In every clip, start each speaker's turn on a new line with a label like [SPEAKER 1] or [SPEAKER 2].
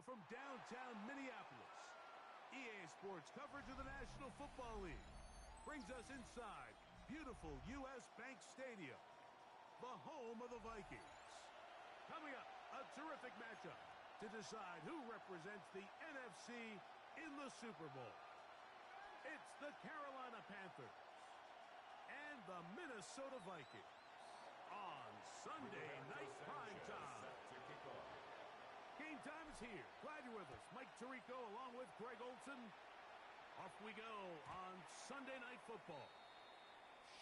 [SPEAKER 1] now from downtown Minneapolis, EA Sports coverage of the National Football League brings us inside beautiful U.S. Bank Stadium, the home of the Vikings. Coming up, a terrific matchup to decide who represents the NFC in the Super Bowl. It's the Carolina Panthers and the Minnesota Vikings on Sunday Night Primetime. Game time is here. Glad you're with us. Mike Tirico along with Greg Olson. Off we go on Sunday Night Football.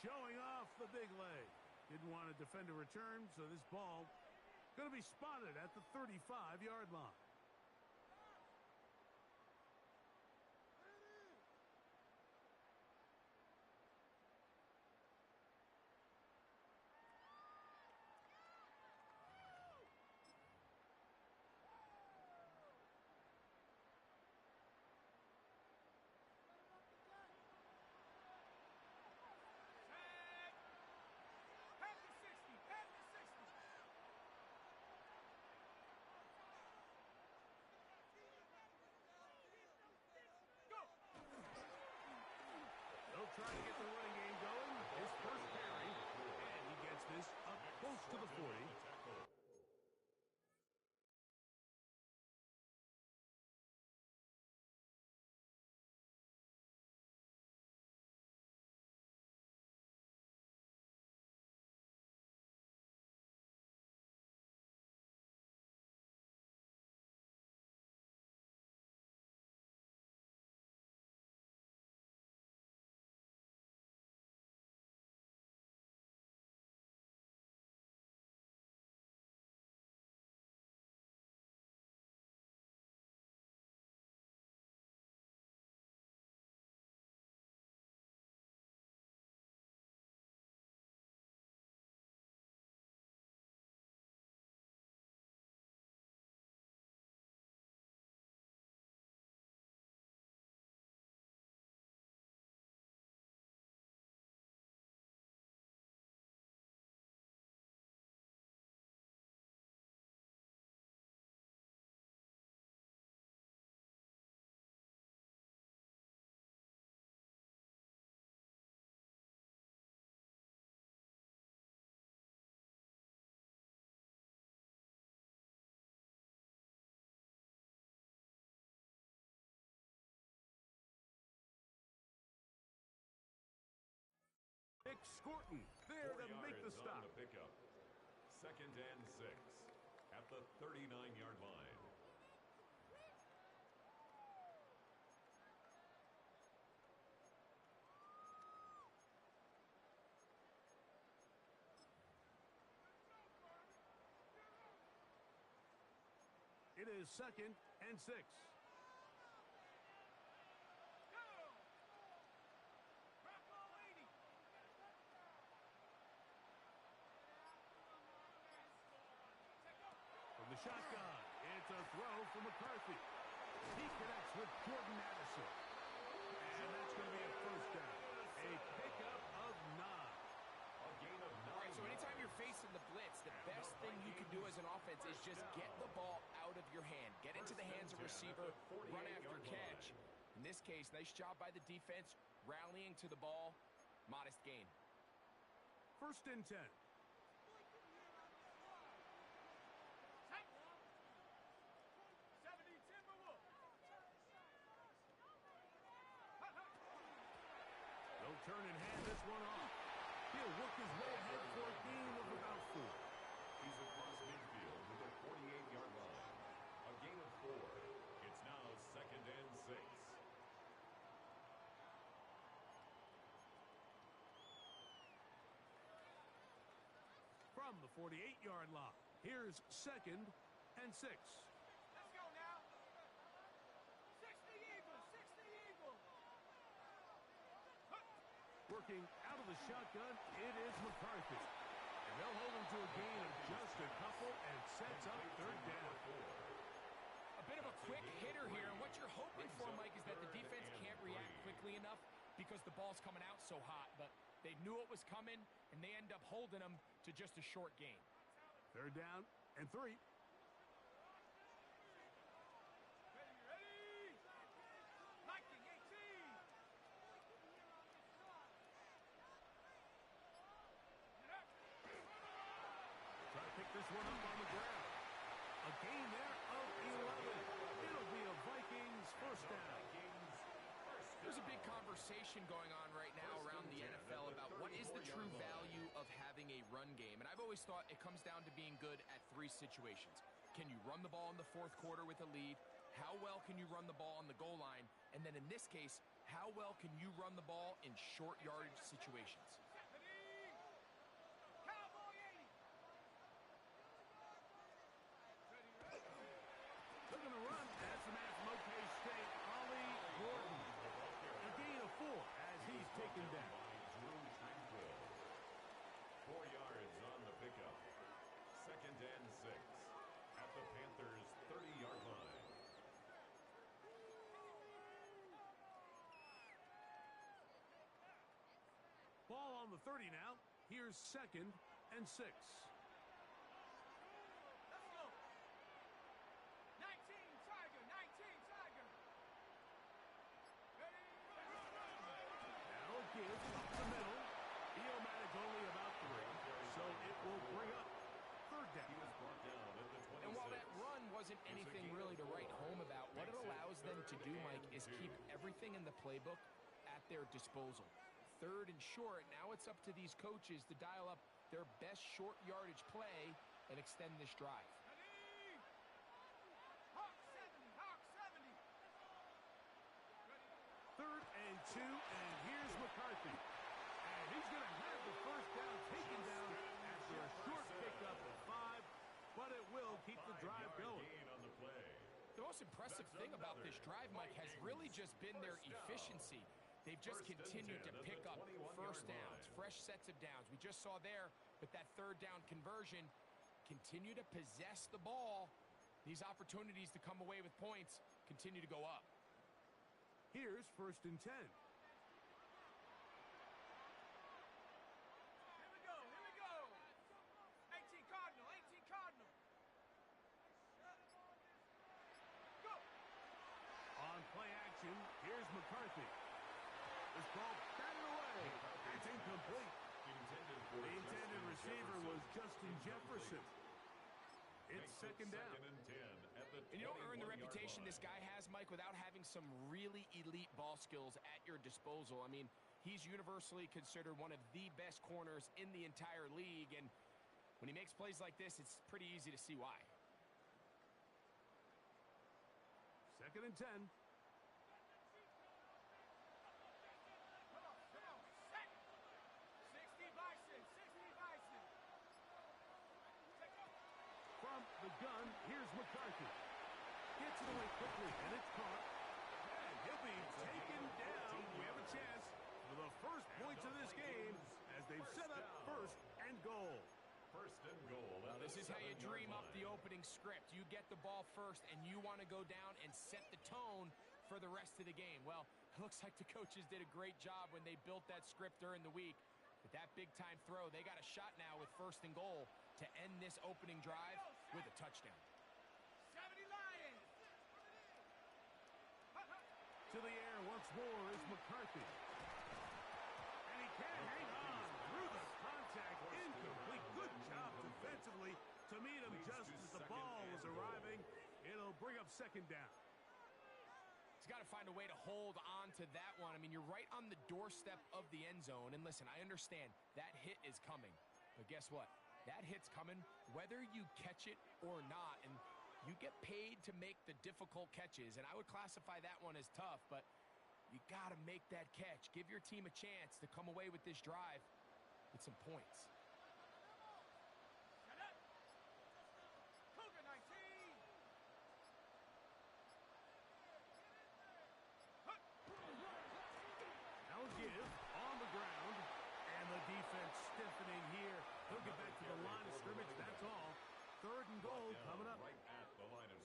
[SPEAKER 1] Showing off the big leg. Didn't want to defend a return, so this ball going to be spotted at the 35-yard line. They'll try to get the running game going. His first carry, and he gets this up close to the 40. Scorton there to make the stop.
[SPEAKER 2] On the pickup. 2nd and 6 at the 39-yard line.
[SPEAKER 1] It is 2nd and 6. From the shotgun, it's a throw from McCarthy. He connects with Jordan Addison. And that's going to be a first down. A pickup of 9.
[SPEAKER 2] A gain of 9.
[SPEAKER 3] All right, so anytime you're facing the blitz, the best thing you can do as an offense is just get the ball out of your hand. Get into the hands of receiver, run after catch. In this case, nice job by the defense, rallying to the ball. Modest gain.
[SPEAKER 1] 1st and 10. They'll turn and hand this one off. He'll work his way ahead for a gain of about 4.
[SPEAKER 2] He's across midfield to the 48-yard line. A gain of 4. It's now 2nd and 6.
[SPEAKER 1] From the 48-yard line, here's 2nd and 6.
[SPEAKER 4] Let's go now. 60 Eagles, 60 Eagles.
[SPEAKER 1] Working out of the shotgun, it is McCarthy. And they'll hold him to a gain of just a couple and sets up 3rd down.
[SPEAKER 3] A bit of a quick hitter here. What you're hoping for, Mike, is that the defense can't react quickly enough because the ball's coming out so hot. But they knew it was coming, and they end up holding them to just a short gain.
[SPEAKER 1] 3rd down and 3.
[SPEAKER 3] conversation going on right now around the NFL about what is the true value of having a run game. And I've always thought it comes down to being good at three situations. Can you run the ball in the fourth quarter with a lead? How well can you run the ball on the goal line? And then in this case, how well can you run the ball in short yardage situations?
[SPEAKER 1] Looking to run. That's the man from OK State, Ollie Gordon. A gain of 4 as he's taken down.
[SPEAKER 2] 4 yards on the pickup. 2nd and 6 at the Panthers' 30-yard line.
[SPEAKER 1] Ball on the 30 now. Here's 2nd and 6. Is up the middle. Iomatic only about 3, so it will bring up 3rd down.
[SPEAKER 3] And while that run wasn't anything really to write home about, what it allows them to do, Mike, is keep everything in the playbook at their disposal. 3rd and short, now it's up to these coaches to dial up their best short yardage play and extend this drive.
[SPEAKER 1] 3rd and 2, and here's McCarthy. And he's going to have the 1st down taken down after a short pickup of 5, but it will keep the drive going.
[SPEAKER 3] The most impressive thing about this drive, Mike, has really just been their efficiency. They've just continued to pick up 1st downs, fresh sets of downs. We just saw there with that 3rd down conversion, continue to possess the ball. These opportunities to come away with points continue to go up.
[SPEAKER 1] Here's 1st and 10.
[SPEAKER 4] Here we go. 18 Cardinal. Go.
[SPEAKER 1] On play action, here's McCarthy. This ball batted away. It's incomplete. The intended receiver was Justin Jefferson. It's 2nd down.
[SPEAKER 3] And you don't earn the reputation this guy has, Mike, without having some really elite ball skills at your disposal. I mean, he's universally considered one of the best corners in the entire league, and when he makes plays like this, it's pretty easy to see why.
[SPEAKER 1] 2nd and 10.
[SPEAKER 4] Set. 60 Bison.
[SPEAKER 1] From the gun, here's McCarthy. Gets it away quickly, and it's caught. And he'll be taken down. We have a chance for the first points of this game as they've set up 1st and goal.
[SPEAKER 2] 1st and goal.
[SPEAKER 3] Well, this is how you dream up the opening script. You get the ball first, and you want to go down and set the tone for the rest of the game. Well, it looks like the coaches did a great job when they built that script during the week. With that big-time throw, they got a shot now with 1st and goal to end this opening drive with a touchdown.
[SPEAKER 4] 70 Lions.
[SPEAKER 1] To the air once more is McCarthy. And he can't hang on through the contact. Incomplete. Good job defensively to meet him just as the ball was arriving. It'll bring up 2nd down.
[SPEAKER 3] He's got to find a way to hold on to that one. I mean, you're right on the doorstep of the end zone. And listen, I understand that hit is coming. But guess what? That hit's coming whether you catch it or not. And you get paid to make the difficult catches. And I would classify that one as tough, but you got to make that catch. Give your team a chance to come away with this drive with some points.
[SPEAKER 4] Cougar 19.
[SPEAKER 1] Now give on the ground. And the defense stiffening here. He'll get back to the line of scrimmage. That's all. 3rd and goal coming up.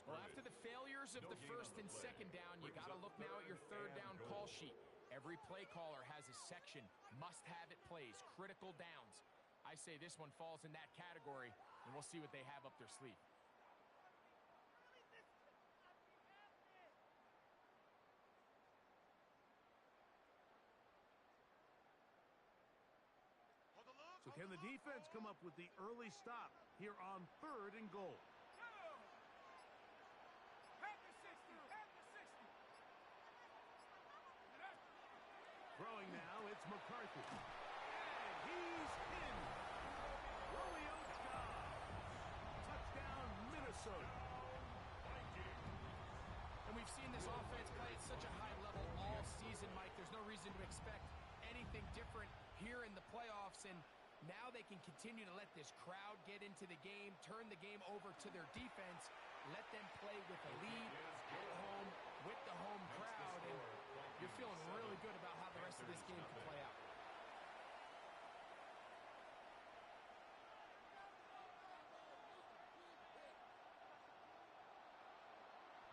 [SPEAKER 3] Well, after the failures of the 1st and 2nd down, you got to look now at your 3rd down call sheet. Every play caller has a section, must-have-it plays, critical downs. I say this one falls in that category, and we'll see what they have up their sleeve.
[SPEAKER 1] So can the defense come up with the early stop here on 3rd and goal? It's McCarthy. And he's in. Romeo Dobbs. Touchdown, Minnesota.
[SPEAKER 3] And we've seen this offense play at such a high level all season, Mike. There's no reason to expect anything different here in the playoffs. And now they can continue to let this crowd get into the game, turn the game over to their defense, let them play with a lead at home with the home crowd. And you're feeling really good about how the rest of this game can play out.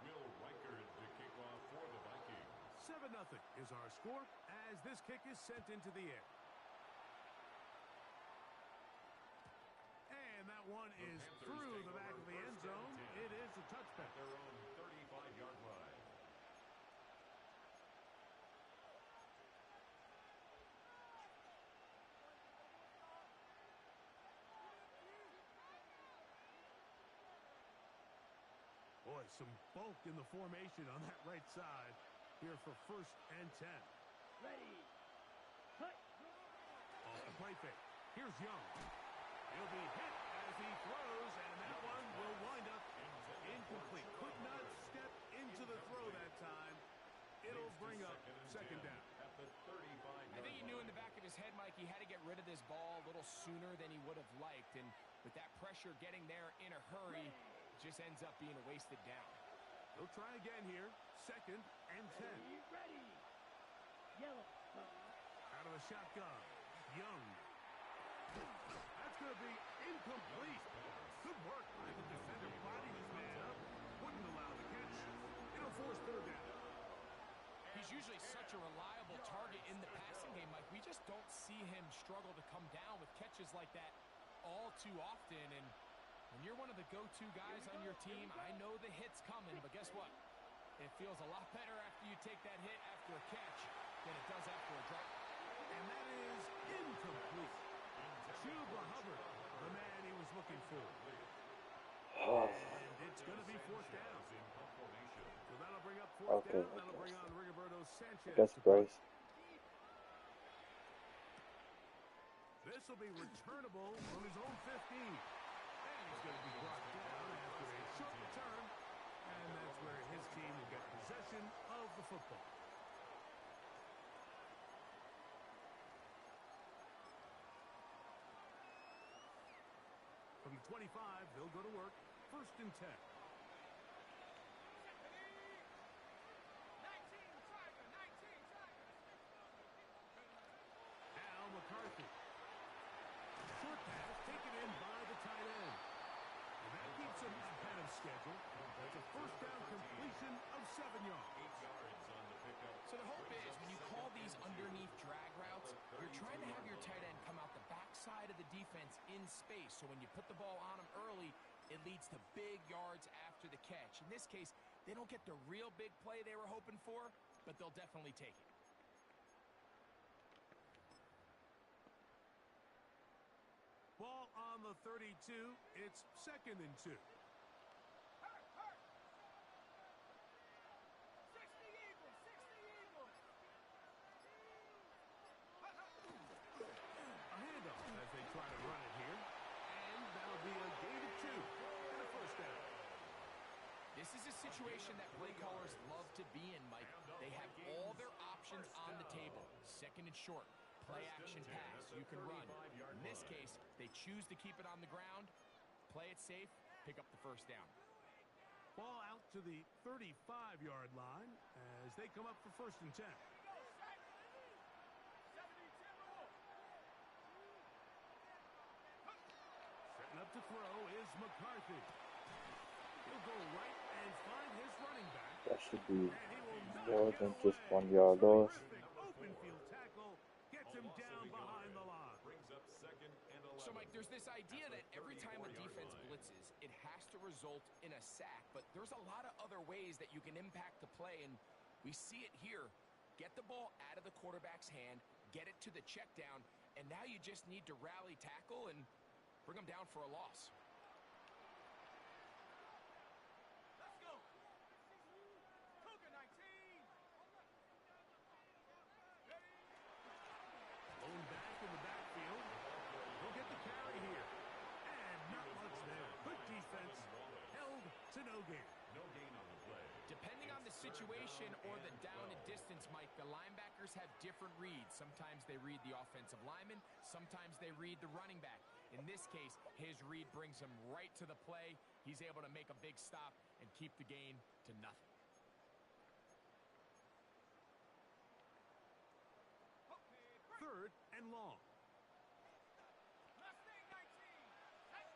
[SPEAKER 2] Will Reichard to kick off for the Vikings.
[SPEAKER 1] 7-0 is our score as this kick is sent into the air. And that one is through the back of the end zone. It is a touchback.
[SPEAKER 2] Their own 35-yard line.
[SPEAKER 1] Boy, some bulk in the formation on that right side here for 1st and 10.
[SPEAKER 4] Ready. Cut.
[SPEAKER 1] Off the play fake. Here's Young. He'll be hit as he throws, and that one will wind up incomplete. Could not step into the throw that time. It'll bring up 2nd down.
[SPEAKER 2] At the 35-yard
[SPEAKER 3] I think he knew in the back of his head, Mike, he had to get rid of this ball a little sooner than he would have liked. And with that pressure getting there in a hurry, it just ends up being a wasted down.
[SPEAKER 1] He'll try again here. 2nd and 10.
[SPEAKER 4] Ready. Yellow.
[SPEAKER 1] Out of the shotgun. Young. That's going to be incomplete. Good work by the defender. Bodied his man up. Wouldn't allow the catch. It'll force 3rd down.
[SPEAKER 3] He's usually such a reliable target in the passing game, Mike. We just don't see him struggle to come down with catches like that all too often. And when you're one of the go-to guys on your team, I know the hit's coming, but guess what? It feels a lot better after you take that hit after a catch than it does after a drop.
[SPEAKER 1] And that is incomplete. Chuba Hubbard, the man he was looking for. And it's going to be 4th down. So that'll bring up 4th down. That'll bring on Rigoberto Sanchez.
[SPEAKER 5] That's Bryce.
[SPEAKER 1] This will be returnable from his own 15. And he's going to be brought down after a short return. And that's where his team will get possession of the football. From the 25, they'll go to work. 1st and 10.
[SPEAKER 4] 19 Tiger. 19 Tiger.
[SPEAKER 1] Al McCarthy. Short pass taken in by the tight end. And that keeps him ahead of schedule. That's a 1st down completion of 7 yards.
[SPEAKER 2] 8 yards on the pickup.
[SPEAKER 3] So the hope is when you call these underneath drag routes, you're trying to have your tight end come out the backside of the defense in space. So when you put the ball on him early, it leads to big yards after the catch. In this case, they don't get the real big play they were hoping for, but they'll definitely take it.
[SPEAKER 1] Ball on the 32. It's 2nd and 2.
[SPEAKER 4] Hurt. 60 Eagles. 60 Eagles.
[SPEAKER 1] A handoff as they try to run it here. And that'll be a gain of 2 and a 1st down.
[SPEAKER 3] This is a situation that play callers love to be in, Mike. They have all their options on the table. 2nd and short. Play action pass. You can run. In this case, they choose to keep it on the ground, play it safe, pick up the 1st down.
[SPEAKER 1] Ball out to the 35-yard line as they come up for 1st and 10.
[SPEAKER 4] 70 Timberwolves.
[SPEAKER 1] Setting up to throw is McCarthy. He'll go right and find his running back.
[SPEAKER 5] That should be
[SPEAKER 1] And he will knock
[SPEAKER 5] more
[SPEAKER 1] it
[SPEAKER 5] than
[SPEAKER 1] away.
[SPEAKER 5] just 1 yard loss.
[SPEAKER 1] Terrific open field tackle gets him down behind the line.
[SPEAKER 2] Brings up 2nd and 11.
[SPEAKER 3] So, Mike, there's this idea that every time a defense blitzes, it has to result in a sack. But there's a lot of other ways that you can impact the play, and we see it here. Get the ball out of the quarterback's hand, get it to the check down, and now you just need to rally tackle and bring them down for a loss.
[SPEAKER 4] Let's go. Cougar 19. Ready.
[SPEAKER 1] no gain.
[SPEAKER 2] No gain on the play.
[SPEAKER 3] Depending on the situation or the down and distance, Mike, the linebackers have different reads. Sometimes they read the offensive lineman. Sometimes they read the running back. In this case, his read brings him right to the play. He's able to make a big stop and keep the gain to nothing.
[SPEAKER 1] Third and long.
[SPEAKER 4] Mustang 19. Hey.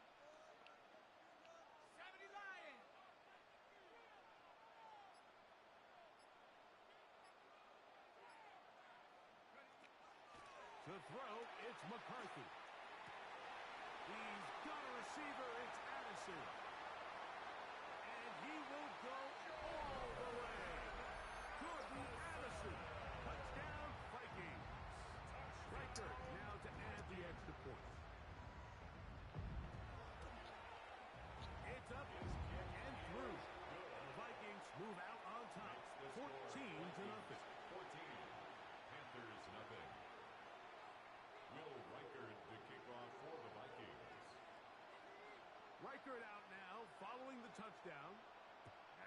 [SPEAKER 4] 70 Lion.
[SPEAKER 1] To throw, it's McCarthy. He's got a receiver, it's Addison. And he will go all the way. Jordan Addison. Touchdown, Vikings. Riker now to add the extra point. It's up and through. The Vikings move out on top, 14-0.
[SPEAKER 2] 14. Panthers nothing. Will Reichard to kick off for the Vikings.
[SPEAKER 1] Reichard out now following the touchdown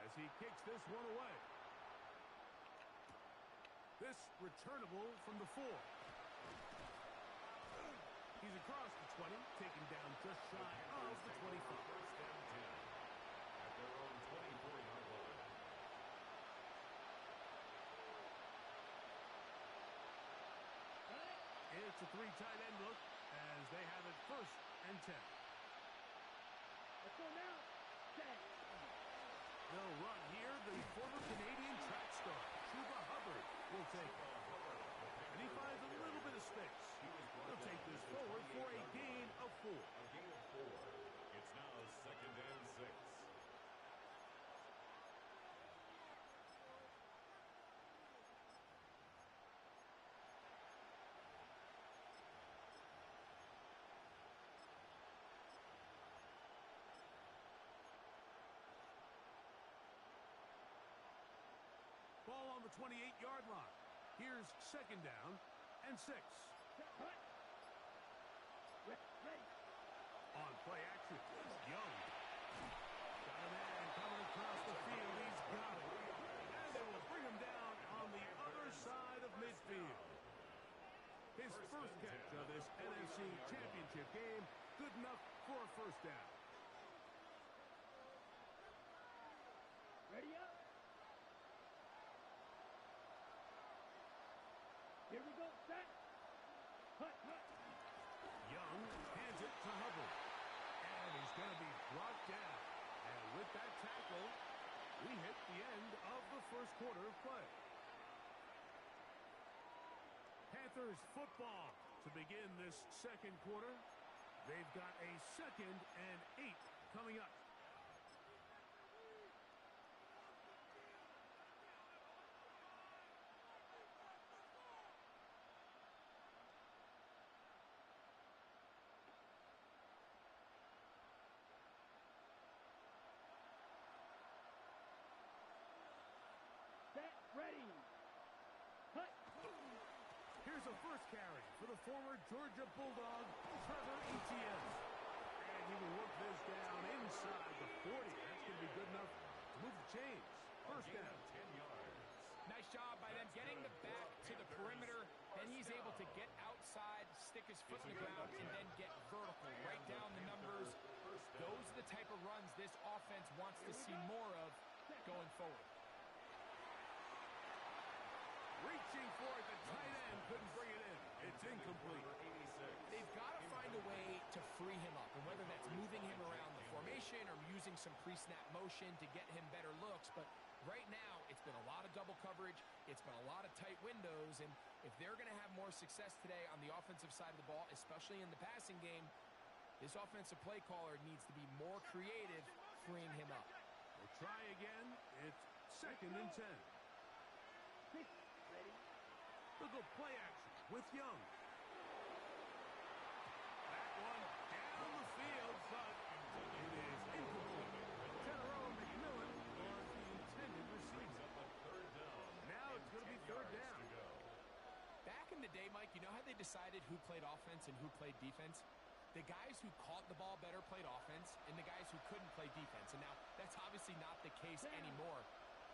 [SPEAKER 1] as he kicks this one away. This returnable from the 4. He's across the 20, taken down just shy of the 25.
[SPEAKER 2] First and 10 at their own 24-yard line.
[SPEAKER 1] It's a 3 tight end look as they have it first and 10.
[SPEAKER 4] Let's go now. Set.
[SPEAKER 1] They'll run here. The former Canadian track star, Chuba Hubbard, will take it. And he finds a little bit of space. He'll take this forward for a gain of 4.
[SPEAKER 2] A gain of 4. It's now second and 6.
[SPEAKER 1] Ball on the 28-yard line. Here's second down and 6.
[SPEAKER 4] Ready.
[SPEAKER 1] On play action, Young. Got a man coming across the field. He's got it. And they will bring him down on the other side of midfield. His first catch of this NFC Championship game, good enough for a first down.
[SPEAKER 4] Ready up. Here we go. Set. Hut.
[SPEAKER 1] Young hands it to Hubbard. And he's going to be brought down. And with that tackle, we hit the end of the first quarter of play. Panthers football to begin this second quarter. They've got a 2nd and 8 coming up.
[SPEAKER 4] Set. Ready. Hut.
[SPEAKER 1] Here's a first carry for the former Georgia Bulldog, Trevor Etienne. And he will work this down inside the 40. That's going to be good enough to move the chains. First
[SPEAKER 2] Gain
[SPEAKER 1] down.
[SPEAKER 2] of 10 yards.
[SPEAKER 3] Nice job by them getting the back to the perimeter. Then he's able to get outside, stick his foot in the ground, and then get vertical. Right down the numbers. Those are the type of runs this offense wants to see more of going forward.
[SPEAKER 1] Reaching for it, the tight end couldn't bring it in. It's incomplete.
[SPEAKER 3] They've got to find a way to free him up, and whether that's moving him around the formation or using some pre-snap motion to get him better looks. But right now, it's been a lot of double coverage. It's been a lot of tight windows, and if they're going to have more success today on the offensive side of the ball, especially in the passing game, this offensive play caller needs to be more creative freeing him up.
[SPEAKER 1] We'll try again. It's 2nd and 10.
[SPEAKER 4] Ready.
[SPEAKER 1] Look at play action with Young. That one down the field, but it is incomplete. Tenero McMillan was the intended receiver. Now it's going to be 3rd down.
[SPEAKER 3] Back in the day, Mike, you know how they decided who played offense and who played defense? The guys who caught the ball better played offense, and the guys who couldn't play defense. And now, that's obviously not the case anymore.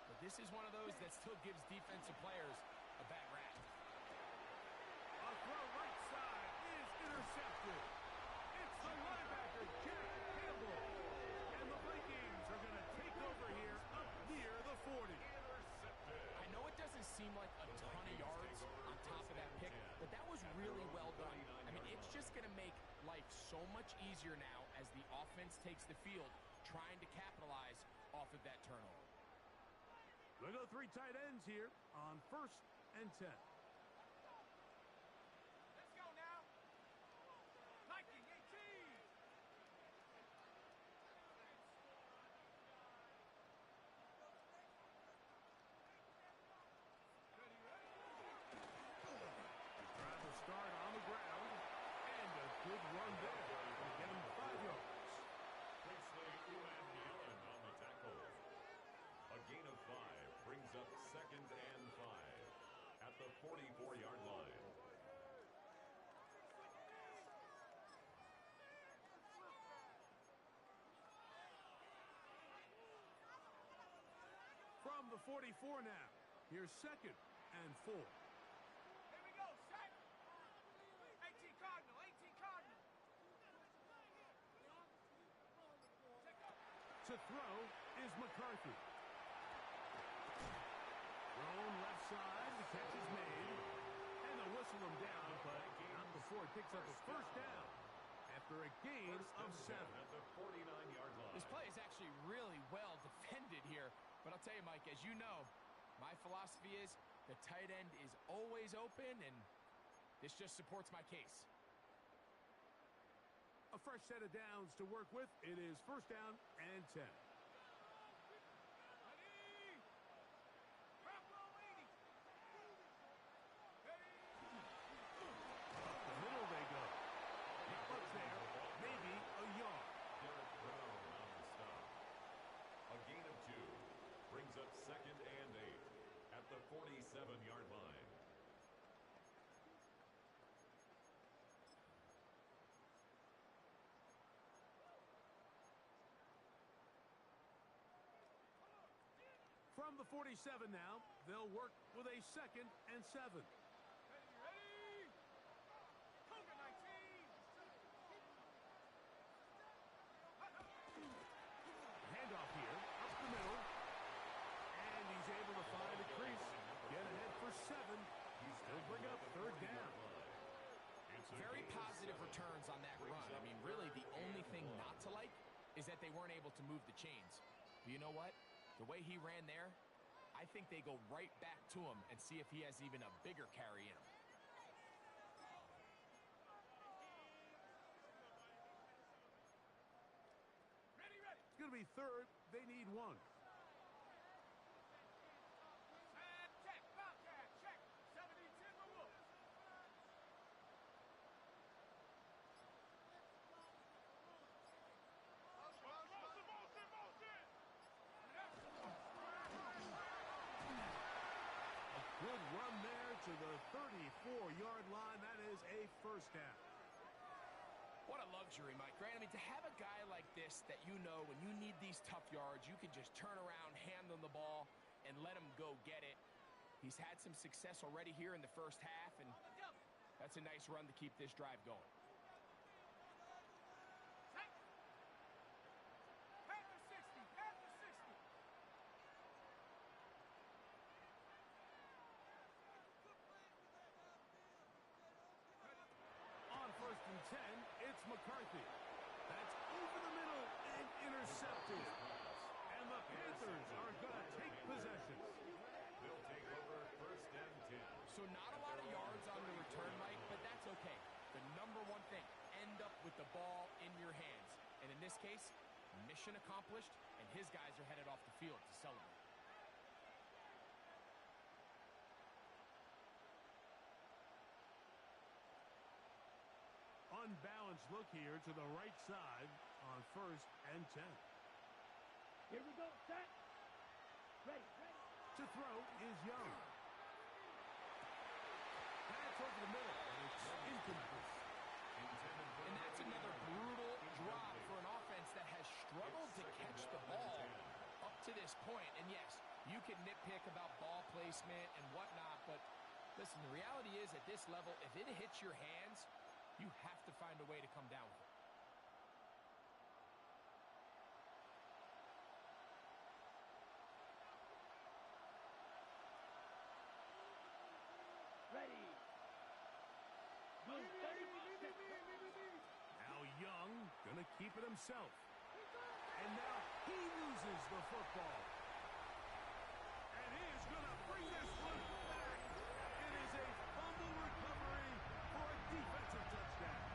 [SPEAKER 3] But this is one of those that still gives defensive players a bad rap.
[SPEAKER 1] A throw right side is intercepted. It's the linebacker, Jack Campbell. And the Vikings are going to take over here up near the 40.
[SPEAKER 3] I know it doesn't seem like a ton of yards on top of that pick, but that was really well done. I mean, it's just going to make life so much easier now as the offense takes the field, trying to capitalize off of that turnover.
[SPEAKER 1] They go three tight ends here on 1st and 10.
[SPEAKER 3] Let's go now. Viking 18.
[SPEAKER 1] Trying to start on the ground. And a good run there. We'll get him 5 yards.
[SPEAKER 2] Princely Ulan on the tackle. A gain of 5 brings up 2nd and 5 at the 44-yard line.
[SPEAKER 1] From the 44 now. Here's 2nd and 4.
[SPEAKER 3] Here we go, set. 18 Cardinal, 18 Cardinal.
[SPEAKER 1] To throw is McCarthy. Thrown left side. The catch is made. And they'll whistle him down, but not before it picks up a 1st down after a gain of 7.
[SPEAKER 2] At the 49-yard line.
[SPEAKER 3] This play is actually really well defended here. But I'll tell you, Mike, as you know, my philosophy is the tight end is always open, and this just supports my case.
[SPEAKER 1] A fresh set of downs to work with. It is 1st down and 10. Up the middle they go. Not much there. Maybe a yard.
[SPEAKER 2] Derek Brown on the stop. A gain of 2 brings up 2nd and 8 at the 47-yard line.
[SPEAKER 1] From the 47 now, they'll work with a 2nd and 7.
[SPEAKER 3] Ready? Cougar 19.
[SPEAKER 1] Handoff here, up the middle. And he's able to find a crease. Get ahead for 7. He'll bring up 3rd down.
[SPEAKER 3] Very positive returns on that run. I mean, really, the only thing not to like is that they weren't able to move the chains. But you know what? The way he ran there, I think they go right back to him and see if he has even a bigger carry in him.
[SPEAKER 1] It's going to be 3rd. They need 1.
[SPEAKER 3] Check, Bobcat, check. 70 Timberwolves.
[SPEAKER 1] Good run there to the 34-yard line. That is a 1st down.
[SPEAKER 3] What a luxury, Mike, right? I mean, to have a guy like this that you know when you need these tough yards, you can just turn around, hand him the ball, and let him go get it. He's had some success already here in the 1st half, and that's a nice run to keep this drive going.
[SPEAKER 1] On 1st and 10, it's McCarthy. That's over the middle and intercepted. And the Panthers are going to take possession.
[SPEAKER 2] They'll take over 1st and 10.
[SPEAKER 3] So not a lot of yards on the return, Mike, but that's okay. The number one thing, end up with the ball in your hands. And in this case, mission accomplished, and his guys are headed off the field to celebrate.
[SPEAKER 1] Unbalanced look here to the right side on 1st and 10.
[SPEAKER 4] Here we go, set. Ready.
[SPEAKER 1] To throw is Young. That's over the middle, and it's incomplete.
[SPEAKER 3] And that's a another brutal drop for an offense that has struggled to catch the ball up to this point. And yes, you can nitpick about ball placement and whatnot, but listen, the reality is at this level, if it hits your hands, you have to find a way to come down with it.
[SPEAKER 4] Ready. Good.
[SPEAKER 1] Now Young gonna keep it himself. And now he loses the football. And he is gonna bring this one back. It is a fumble recovery for a defensive touchdown.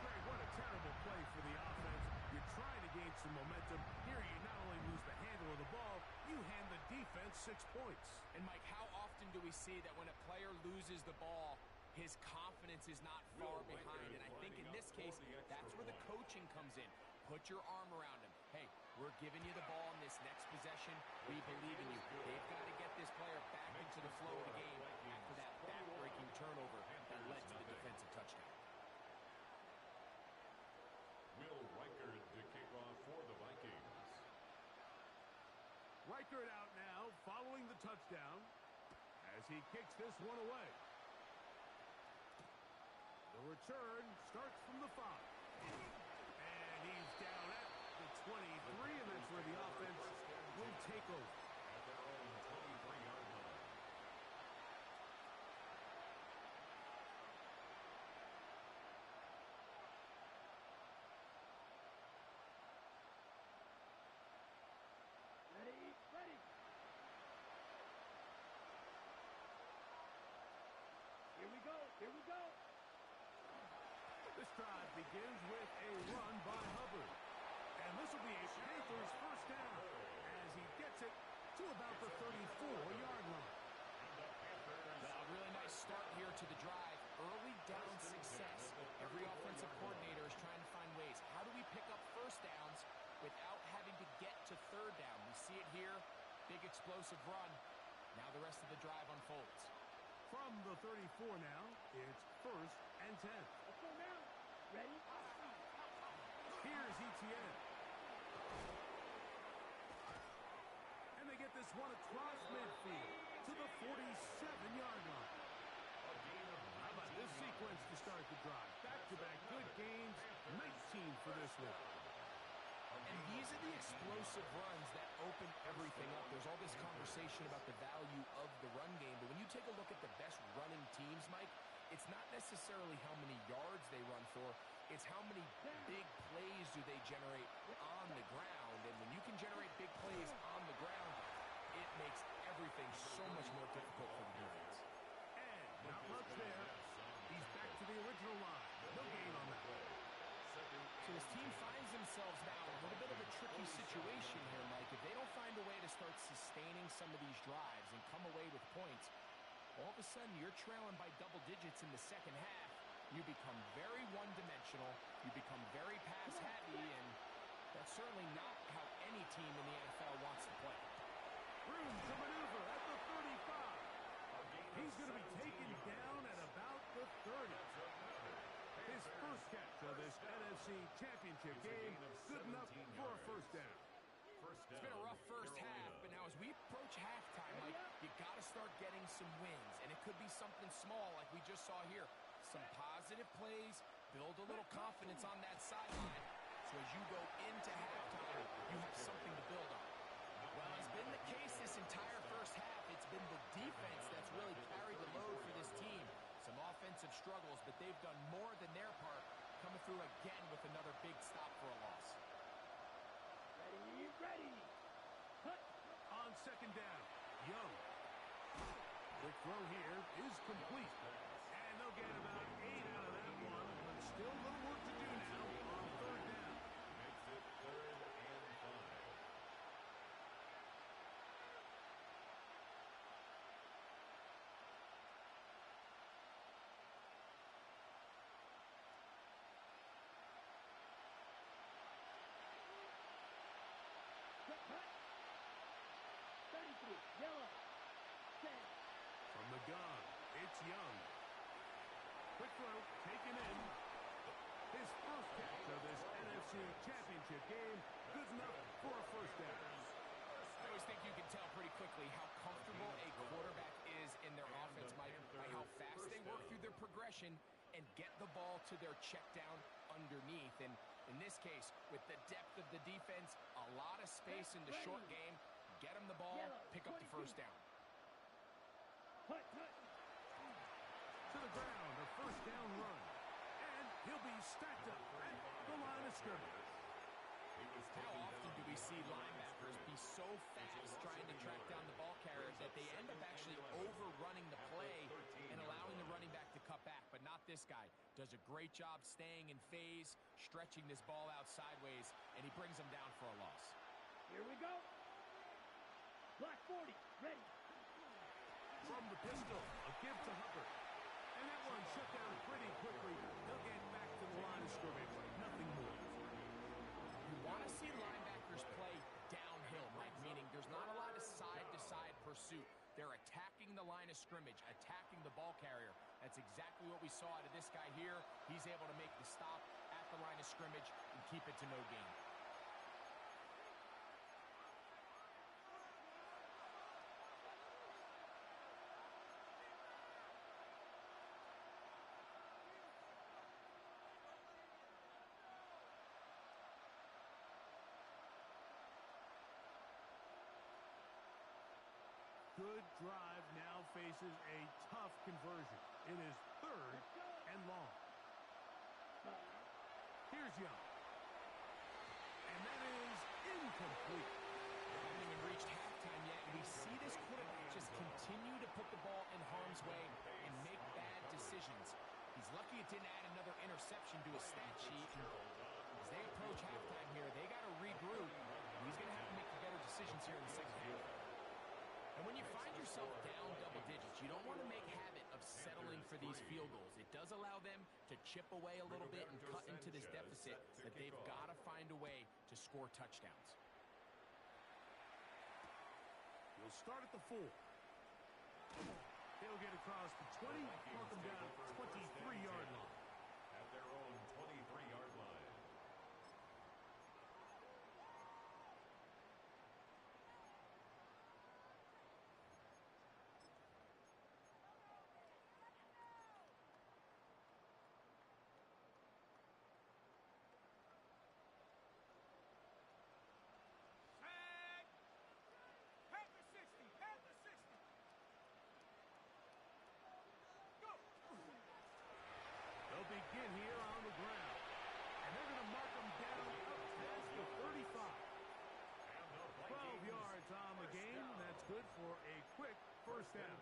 [SPEAKER 1] Greg, what a terrible play for the offense. You're trying to gain some momentum. Here you not only lose the handle of the ball, you hand the defense 6 points.
[SPEAKER 3] And Mike, how often do we see that when a player loses the ball, his confidence is not far behind? And I think in this case, that's where the coaching comes in. Put your arm around him. Hey, we're giving you the ball in this next possession. We believe in you. They've got to get this player back into the flow of the game after that back-breaking turnover that led to the defensive touchdown.
[SPEAKER 2] Will Reichard to kick off for the Vikings.
[SPEAKER 1] Reichard out now following the touchdown as he kicks this one away. The return starts from the 5. And he's down at the 23, and that's where the offense will take over.
[SPEAKER 2] At their own 23-yard line.
[SPEAKER 4] Ready. Here we go.
[SPEAKER 1] This drive begins with a run by Hubbard. And this will be a Panthers first down as he gets it to about the 34-yard line.
[SPEAKER 3] Well, a really nice start here to the drive. Early down success. Every offensive coordinator is trying to find ways. How do we pick up first downs without having to get to third down? We see it here. Big explosive run. Now the rest of the drive unfolds.
[SPEAKER 1] From the 34 now, it's 1st and 10.
[SPEAKER 4] Let's go now. Ready?
[SPEAKER 1] Here's Etienne. And they get this one across midfield to the 47-yard line. How about this sequence to start the drive? Back-to-back good gains, 19 for this one.
[SPEAKER 3] And these are the explosive runs that open everything up. There's all this conversation about the value of the run game, but when you take a look at the best running teams, Mike, it's not necessarily how many yards they run for, it's how many big plays do they generate on the ground. And when you can generate big plays on the ground, it makes everything so much more difficult for the defense.
[SPEAKER 1] And not much there. He's back to the original line. No gain on that.
[SPEAKER 3] So his team finds themselves now in a little bit of a tricky situation here, Mike. If they don't find a way to start sustaining some of these drives and come away with points, all of a sudden you're trailing by double digits in the second half. You become very one-dimensional. You become very pass-heavy, and that's certainly not how any team in the NFL wants to play.
[SPEAKER 1] Room to maneuver at the 35. He's going to be taken down at about the 30. His first catch of this NFC Championship game, good enough for a first down.
[SPEAKER 3] It's been a rough first half, but now as we approach halftime, Mike, you got to start getting some wins, and it could be something small like we just saw here. Some positive plays, build a little confidence on that sideline, so as you go into halftime, you have something to build on. Well, it's been the case this entire first half. It's been the defense that's really carried the load for this team. Some offensive struggles, but they've done more than their part, coming through again with another big stop for a loss.
[SPEAKER 4] Ready. Cut.
[SPEAKER 1] On second down, Young. Quick throw here is complete. And they'll get about 8 out of that one, but still a little work to do now on third down.
[SPEAKER 2] Makes it 3rd and 5.
[SPEAKER 4] Cut. 33. Yellow. Set.
[SPEAKER 1] From the gun, it's Young. Quick throw, taken in. His first catch of this NFC Championship game, good enough for a first down.
[SPEAKER 3] I always think you can tell pretty quickly how comfortable a quarterback is in their offense, Mike, by how fast they work through their progression and get the ball to their check down underneath. And in this case, with the depth of the defense, a lot of space in the short game, get them the ball, pick up the first down.
[SPEAKER 4] Hut, hut.
[SPEAKER 1] To the ground, a first down run. And he'll be stacked up at the line of scrimmage.
[SPEAKER 3] How often do we see linebackers be so fast trying to track down the ball carrier that they end up actually overrunning the play and allowing the running back to cut back? But not this guy. Does a great job staying in phase, stretching this ball out sideways, and he brings them down for a loss.
[SPEAKER 4] Here we go. Block 40, ready.
[SPEAKER 1] From the pistol, a give to Hubbard. And that one shut down pretty quickly. He'll get back to the line of scrimmage. Nothing more.
[SPEAKER 3] You want to see linebackers play downhill, Mike, meaning there's not a lot of side-to-side pursuit. They're attacking the line of scrimmage, attacking the ball carrier. That's exactly what we saw out of this guy here. He's able to make the stop at the line of scrimmage and keep it to no gain.
[SPEAKER 1] Good drive now faces a tough conversion. It is third and long. Here's Young. And that is incomplete.
[SPEAKER 3] They haven't even reached halftime yet, and we see this quarterback just continue to put the ball in harm's way and make bad decisions. He's lucky it didn't add another interception to his stat sheet. As they approach halftime here, they got to regroup. He's going to have to make the better decisions here in the second half. And when you find yourself down double digits, you don't want to make habit of settling for these field goals. It does allow them to chip away a little bit and cut into this deficit, but they've got to find a way to score touchdowns.
[SPEAKER 1] He'll start at the 4. He'll get across the 20, mark him down 23-yard line.
[SPEAKER 2] At their own 23-yard line.
[SPEAKER 1] They'll begin here on the ground. And they're going to mark them down up past the 35. 12 yards on the game. That's good for a quick first down.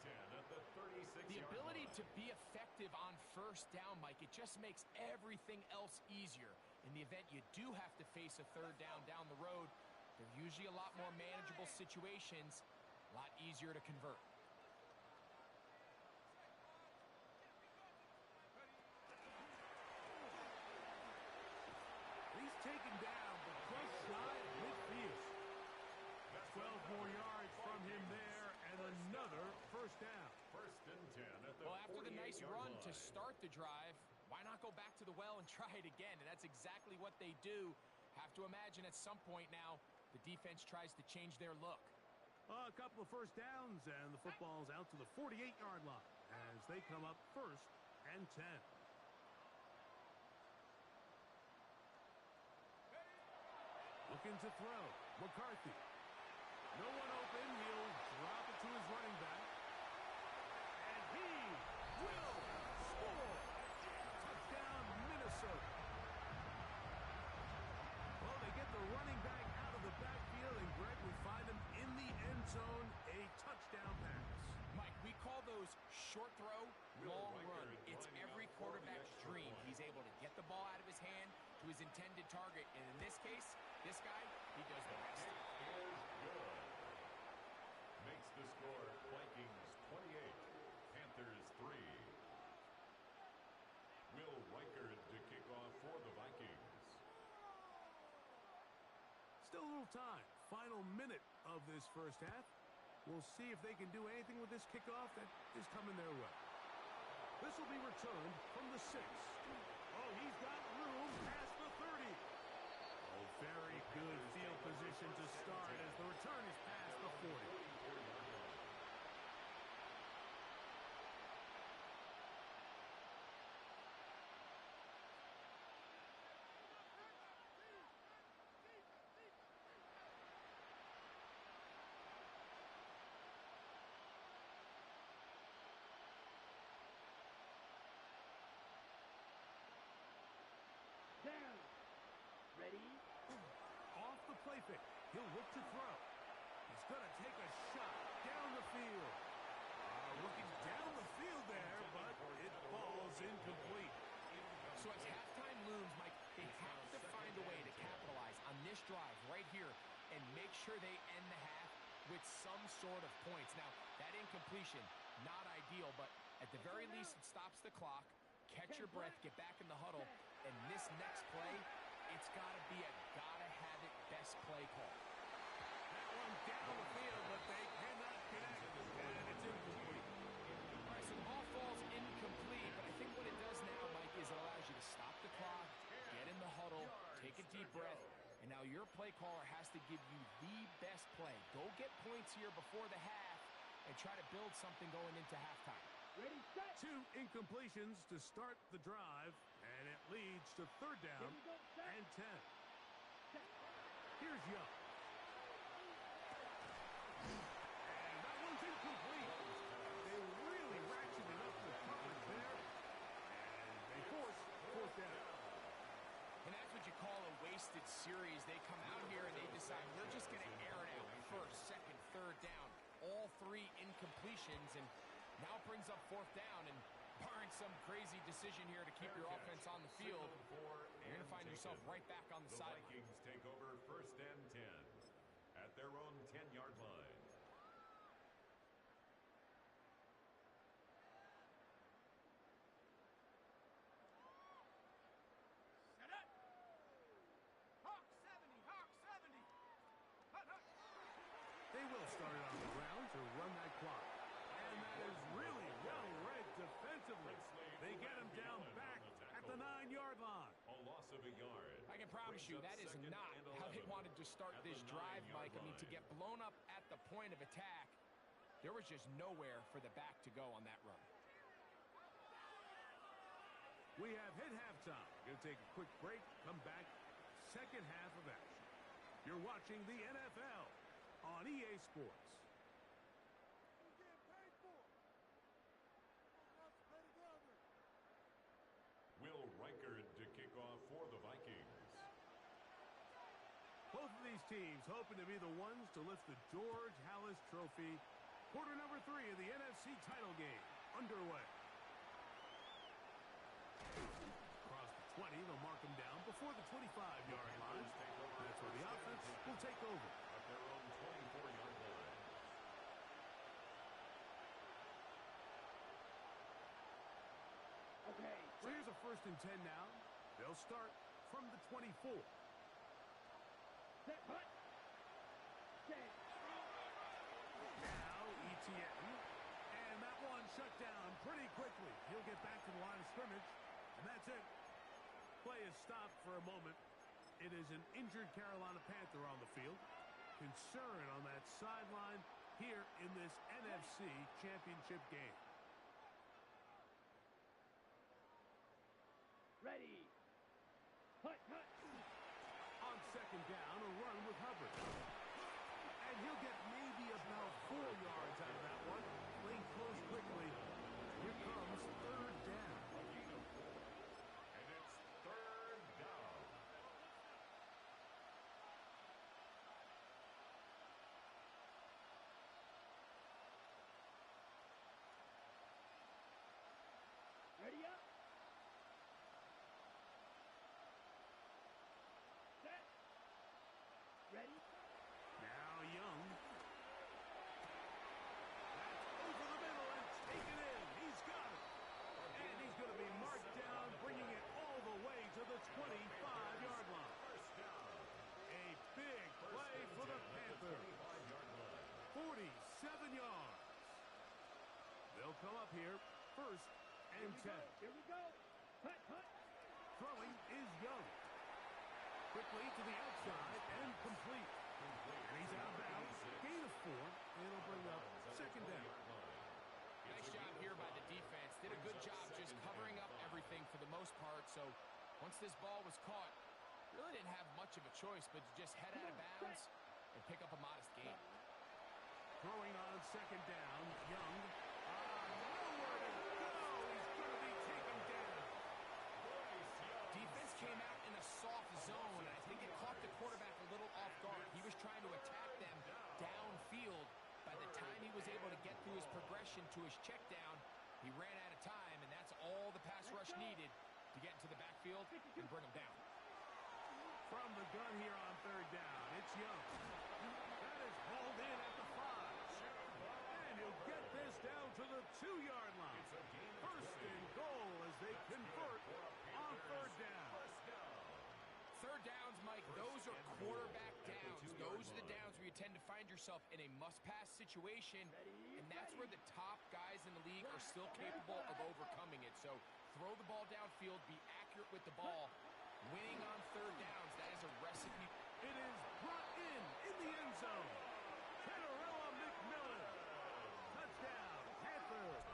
[SPEAKER 3] The ability to be effective on first down, Mike, it just makes everything else easier. In the event you do have to face a third down the road, they're usually a lot more manageable situations, a lot easier to convert.
[SPEAKER 1] He's taken down, but just shy of midfield. 12 more yards from him there, and another first down.
[SPEAKER 2] First and 10 at the
[SPEAKER 3] Well, after the nice
[SPEAKER 2] 48-yard
[SPEAKER 3] run
[SPEAKER 2] line.
[SPEAKER 3] to start the drive, why not go back to the well and try it again? And that's exactly what they do. Have to imagine at some point now, the defense tries to change their look.
[SPEAKER 1] A couple of first downs, and the football's out to the 48-yard line as they come up first and 10. Looking to throw. McCarthy. No one open. He'll drop it to his running back. And he will score. Touchdown, Minnesota. Well, they get the running back out of the backfield, and Greg, we find him in the end zone. A touchdown pass.
[SPEAKER 3] Mike, we call those short throw, long run. It's every quarterback's dream. He's able to get the ball out of his hand to his intended target. And in this case, this guy, he does the rest.
[SPEAKER 2] Is good. Makes the score Vikings 28, Panthers 3. Will Reichard to kick off for the Vikings.
[SPEAKER 1] Still a little time. Final minute of this first half. We'll see if they can do anything with this kickoff that is coming their way. This will be returned from the 6. Oh, he's got room past the 30. Oh, very good field position to start as the return is past the 40.
[SPEAKER 4] Down. Ready?
[SPEAKER 1] Off the play fake. He'll look to throw. He's going to take a shot down the field. Looking down the field there, but it falls incomplete.
[SPEAKER 3] So as halftime looms, Mike, they have to find a way to capitalize on this drive right here and make sure they end the half with some sort of points. Now, that incompletion, not ideal, but at the very least, it stops the clock. Catch your breath, get back in the huddle, and this next play, it's got to be a gotta-have-it best play call.
[SPEAKER 1] That one down the field, but they cannot connect, and it's incomplete.
[SPEAKER 3] All right, so the ball falls incomplete, but I think what it does now, Mike, is it allows you to stop the clock, get in the huddle, take a deep breath, and now your play caller has to give you the best play. Go get points here before the half and try to build something going into halftime.
[SPEAKER 4] Ready, set.
[SPEAKER 1] 2 incompletions to start the drive, and it leads to third down
[SPEAKER 4] Here we go, set.
[SPEAKER 1] and 10.
[SPEAKER 4] Set.
[SPEAKER 1] Here's Young. And that one's incomplete. They really ratcheted up the coverage there, and they force fourth down.
[SPEAKER 3] And that's what you call a wasted series. They come out here and they decide we're just going to air it out first, second, third down. All 3 incompletions, and now brings up fourth down, and barring some crazy decision here to keep your offense on the field, you're going to find yourself right back on the sideline.
[SPEAKER 2] The Vikings take over first and 10 at their own 10-yard line.
[SPEAKER 3] Set up. Hawk 70, Hawk 70. Hut, hut.
[SPEAKER 1] They will start it on the ground to run that clock. And that is really well read defensively. They get him down back at the 9-yard line.
[SPEAKER 2] A loss of a yard.
[SPEAKER 3] I can promise you that is not how they wanted to start this drive, Mike. I mean, to get blown up at the point of attack, there was just nowhere for the back to go on that run.
[SPEAKER 1] We have hit halftime. Going to take a quick break, come back, second half of action. You're watching the NFL on EA Sports.
[SPEAKER 2] Will Reichard to kick off for the Vikings.
[SPEAKER 1] Both of these teams hoping to be the ones to lift the George Halas Trophy. Quarter number 3 of the NFC title game underway. Across the 20, they'll mark them down before the 25-yard line. That's where the offense will take over.
[SPEAKER 2] At their own 24-yard line.
[SPEAKER 4] Okay.
[SPEAKER 1] So here's a first and 10 now. They'll start from the 24.
[SPEAKER 4] Set. Hut. Set.
[SPEAKER 1] Now ETN. And that one shut down pretty quickly. He'll get back to the line of scrimmage. And that's it. Play is stopped for a moment. It is an injured Carolina Panther on the field. Concern on that sideline here in this NFC Championship game.
[SPEAKER 4] Ready. Hut, hut.
[SPEAKER 1] On second down, a run with Hubbard. And he'll get maybe about 4 yards out of that one. Playing close quickly. Here comes third down.
[SPEAKER 2] And it's third down.
[SPEAKER 4] Ready up. Set. Ready.
[SPEAKER 1] Now Young. That's over the middle and taken in. He's got it. And he's going to be marked down, bringing it all the way to the 25-yard line.
[SPEAKER 2] First down.
[SPEAKER 1] A big play for the Panthers.
[SPEAKER 2] 25-yard line.
[SPEAKER 1] 47 yards. They'll come up here first and 10.
[SPEAKER 4] Here we go. Hut, hut.
[SPEAKER 1] Throwing is Young. Quickly to the outside and complete. And he's out of bounds. Gain of 4. It'll bring up second down.
[SPEAKER 3] Nice job here by the defense. Did a good job just covering up everything for the most part. So once this ball was caught, really didn't have much of a choice but to just head out of bounds and pick up a modest gain.
[SPEAKER 1] Throwing on second down, Young. Nowhere to go. He's going to be taken down.
[SPEAKER 3] Defense came out in a soft zone. I think it caught the quarterback a little off guard. He was trying to attack them downfield. By the time he was able to get through his progression to his check down, he ran out of time, and that's all the pass rush needed to get into the backfield and bring him down.
[SPEAKER 1] From the gun here on third down, it's Young. That is hauled in at the 5. And he'll get this down to the 2-yard line. First and goal as they convert on third down.
[SPEAKER 3] Third downs, Mike, those are quarterback downs. Those are the downs where you tend to find yourself in a must-pass situation, and that's where the top guys in the league are still capable of overcoming it. So throw the ball downfield, be accurate with the ball. Winning on third downs, that is a recipe.
[SPEAKER 1] It is brought in the end zone. Kenarella McMillan. Touchdown, Panthers.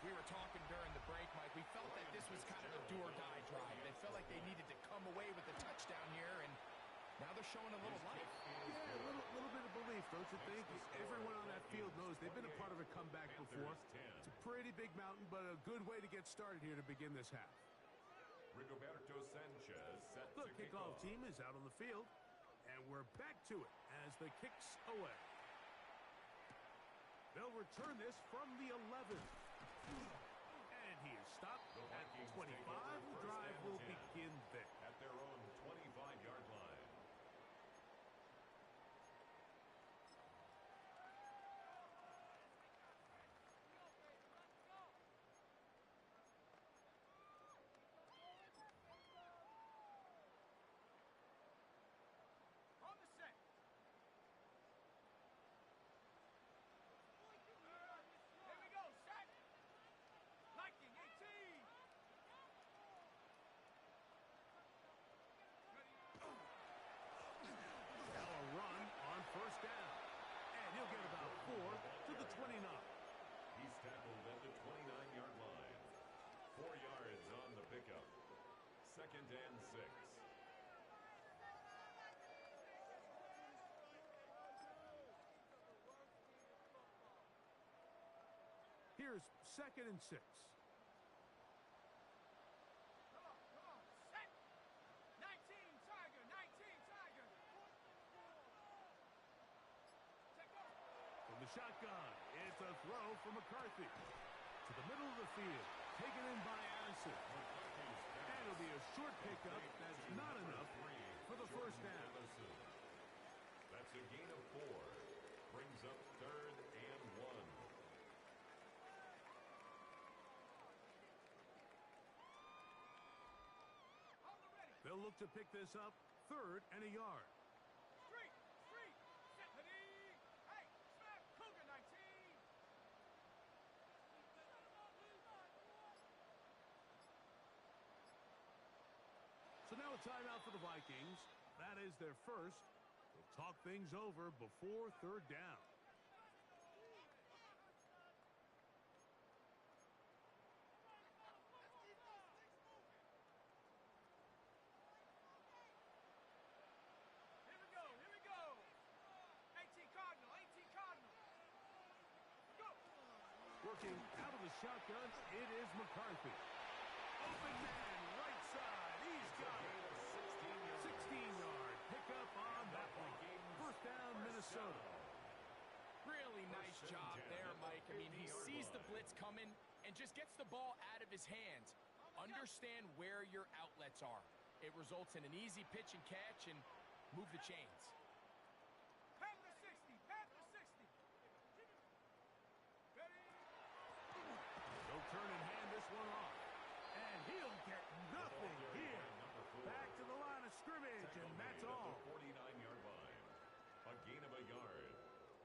[SPEAKER 3] We were talking during the break, Mike. We felt that this was kind of a do-or-die drive. They felt like they needed to come away with a touchdown here, and now they're showing a little life.
[SPEAKER 1] Yeah, a little bit of belief, don't you think? Everyone on that field knows they've been a part of a comeback before. It's a pretty big mountain, but a good way to get started here to begin this half.
[SPEAKER 2] Rigoberto Sanchez set
[SPEAKER 1] The
[SPEAKER 2] to
[SPEAKER 1] kickoff team is out on the field, and we're back to it as the kick's away. They'll return this from the 11. And he is stopped at 25. The drive will begin there.
[SPEAKER 2] at their own 25-yard line.
[SPEAKER 3] On the set. Here we go, set. Liking 18.
[SPEAKER 1] Now a run on first down. And he'll get about 4 to the 29.
[SPEAKER 2] He's tackled at the 29-yard line. 4 yards on the pickup. Second and 6.
[SPEAKER 1] Here's second and 6.
[SPEAKER 3] Come on, set. 19, Tiger, 19, Tiger. Take off.
[SPEAKER 1] From the shotgun, it's a throw from McCarthy. To the middle of the field, taken in by Addison. And it'll be a short pickup. That's not enough for the first down.
[SPEAKER 2] That's a gain of 4. Brings up third and 1.
[SPEAKER 1] They'll look to pick this up, third and a yard.
[SPEAKER 3] Street, set, ready. Hey, snap, Cougar 19.
[SPEAKER 1] So now a timeout for the Vikings. That is their first. They'll talk things over before third down.
[SPEAKER 3] Here we go. 18 Cardinal, 18 Cardinal. Go.
[SPEAKER 1] Working out of the shotgun, it is McCarthy. Open man, right side. He's got it. 16-yard pickup on that one. First down, Minnesota.
[SPEAKER 3] Really nice job there, Mike. I mean, he sees the blitz coming and just gets the ball out of his hands. Understand where your outlets are. It results in an easy pitch and catch and move the chains. Panther 60, Panther 60. Ready?
[SPEAKER 1] They'll turn and hand this one off. And he'll get nothing here. Back to the line of scrimmage, and that's all.
[SPEAKER 2] 49-yard line. A gain of a yard.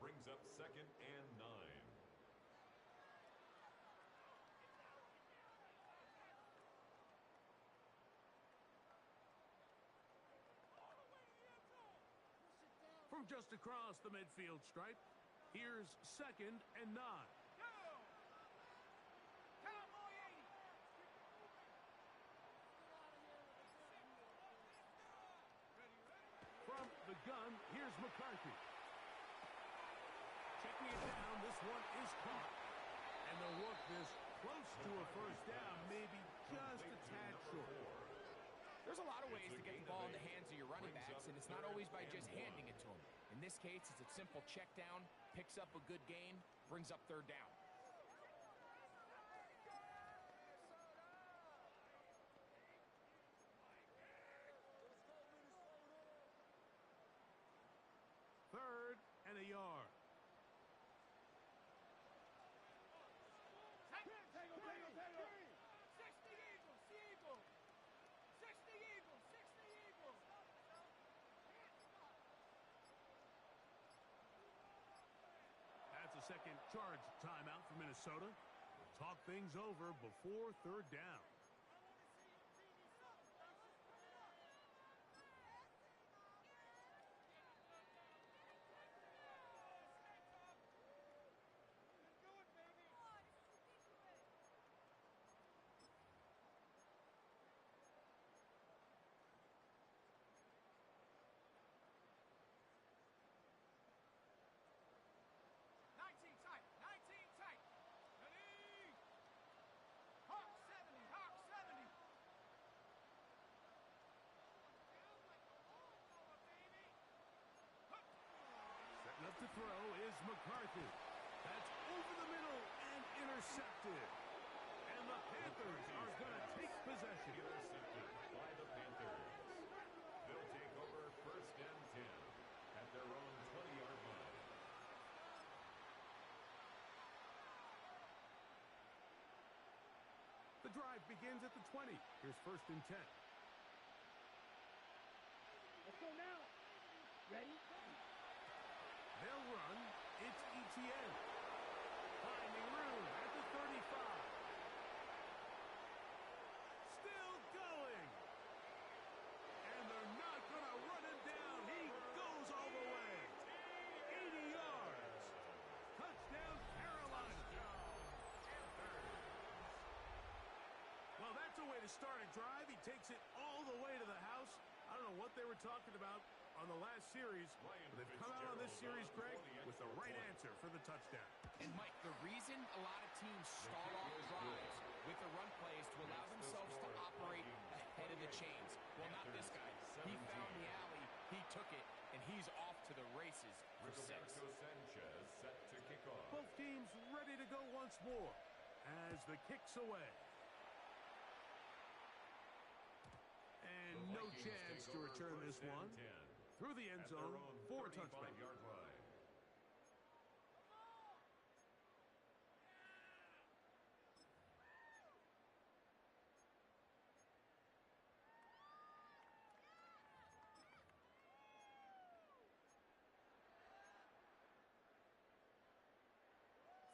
[SPEAKER 2] Brings up second and 9.
[SPEAKER 1] From just across the midfield stripe, here's 2nd and 9. From the gun, here's McCarthy. Checking it down, this one is caught. And they'll work this close to a first down, maybe just a tad short.
[SPEAKER 3] There's a lot of ways to get the ball in the hands of your running backs, and it's not always by just handing it to them. In this case, it's a simple check down, picks up a good gain, brings up 3rd down.
[SPEAKER 1] Third and a yard. That's a second charge timeout for Minnesota. We'll talk things over before 3rd down. Up to throw is McCarthy. That's over the middle and intercepted. And the Panthers are going to take possession.
[SPEAKER 2] Intercepted by the Panthers. They'll take over 1st and 10 at their own 20-yard line.
[SPEAKER 1] The drive begins at the 20. Here's 1st and 10.
[SPEAKER 4] Let's go now. Ready?
[SPEAKER 1] They'll run. It's Etienne. Finding room at the 35. Still going. And they're not going to run him down. He goes all the way. 80 yards. Touchdown, Carolina. Well, that's a way to start a drive. He takes it all the way to the house. I don't know what they were talking about on the last series, but they've come out on this series, Greg, with the right answer for the touchdown.
[SPEAKER 3] And, Mike, the reason a lot of teams start off drives with the run play is to allow themselves to operate ahead of the chains. Well, not this guy. He found the alley, he took it, and he's off to the races for 6.
[SPEAKER 2] Sanchez set to kick off.
[SPEAKER 1] Both teams ready to go once more as the kick's away. And no chance to return this one. Through the end zone for a touchdown.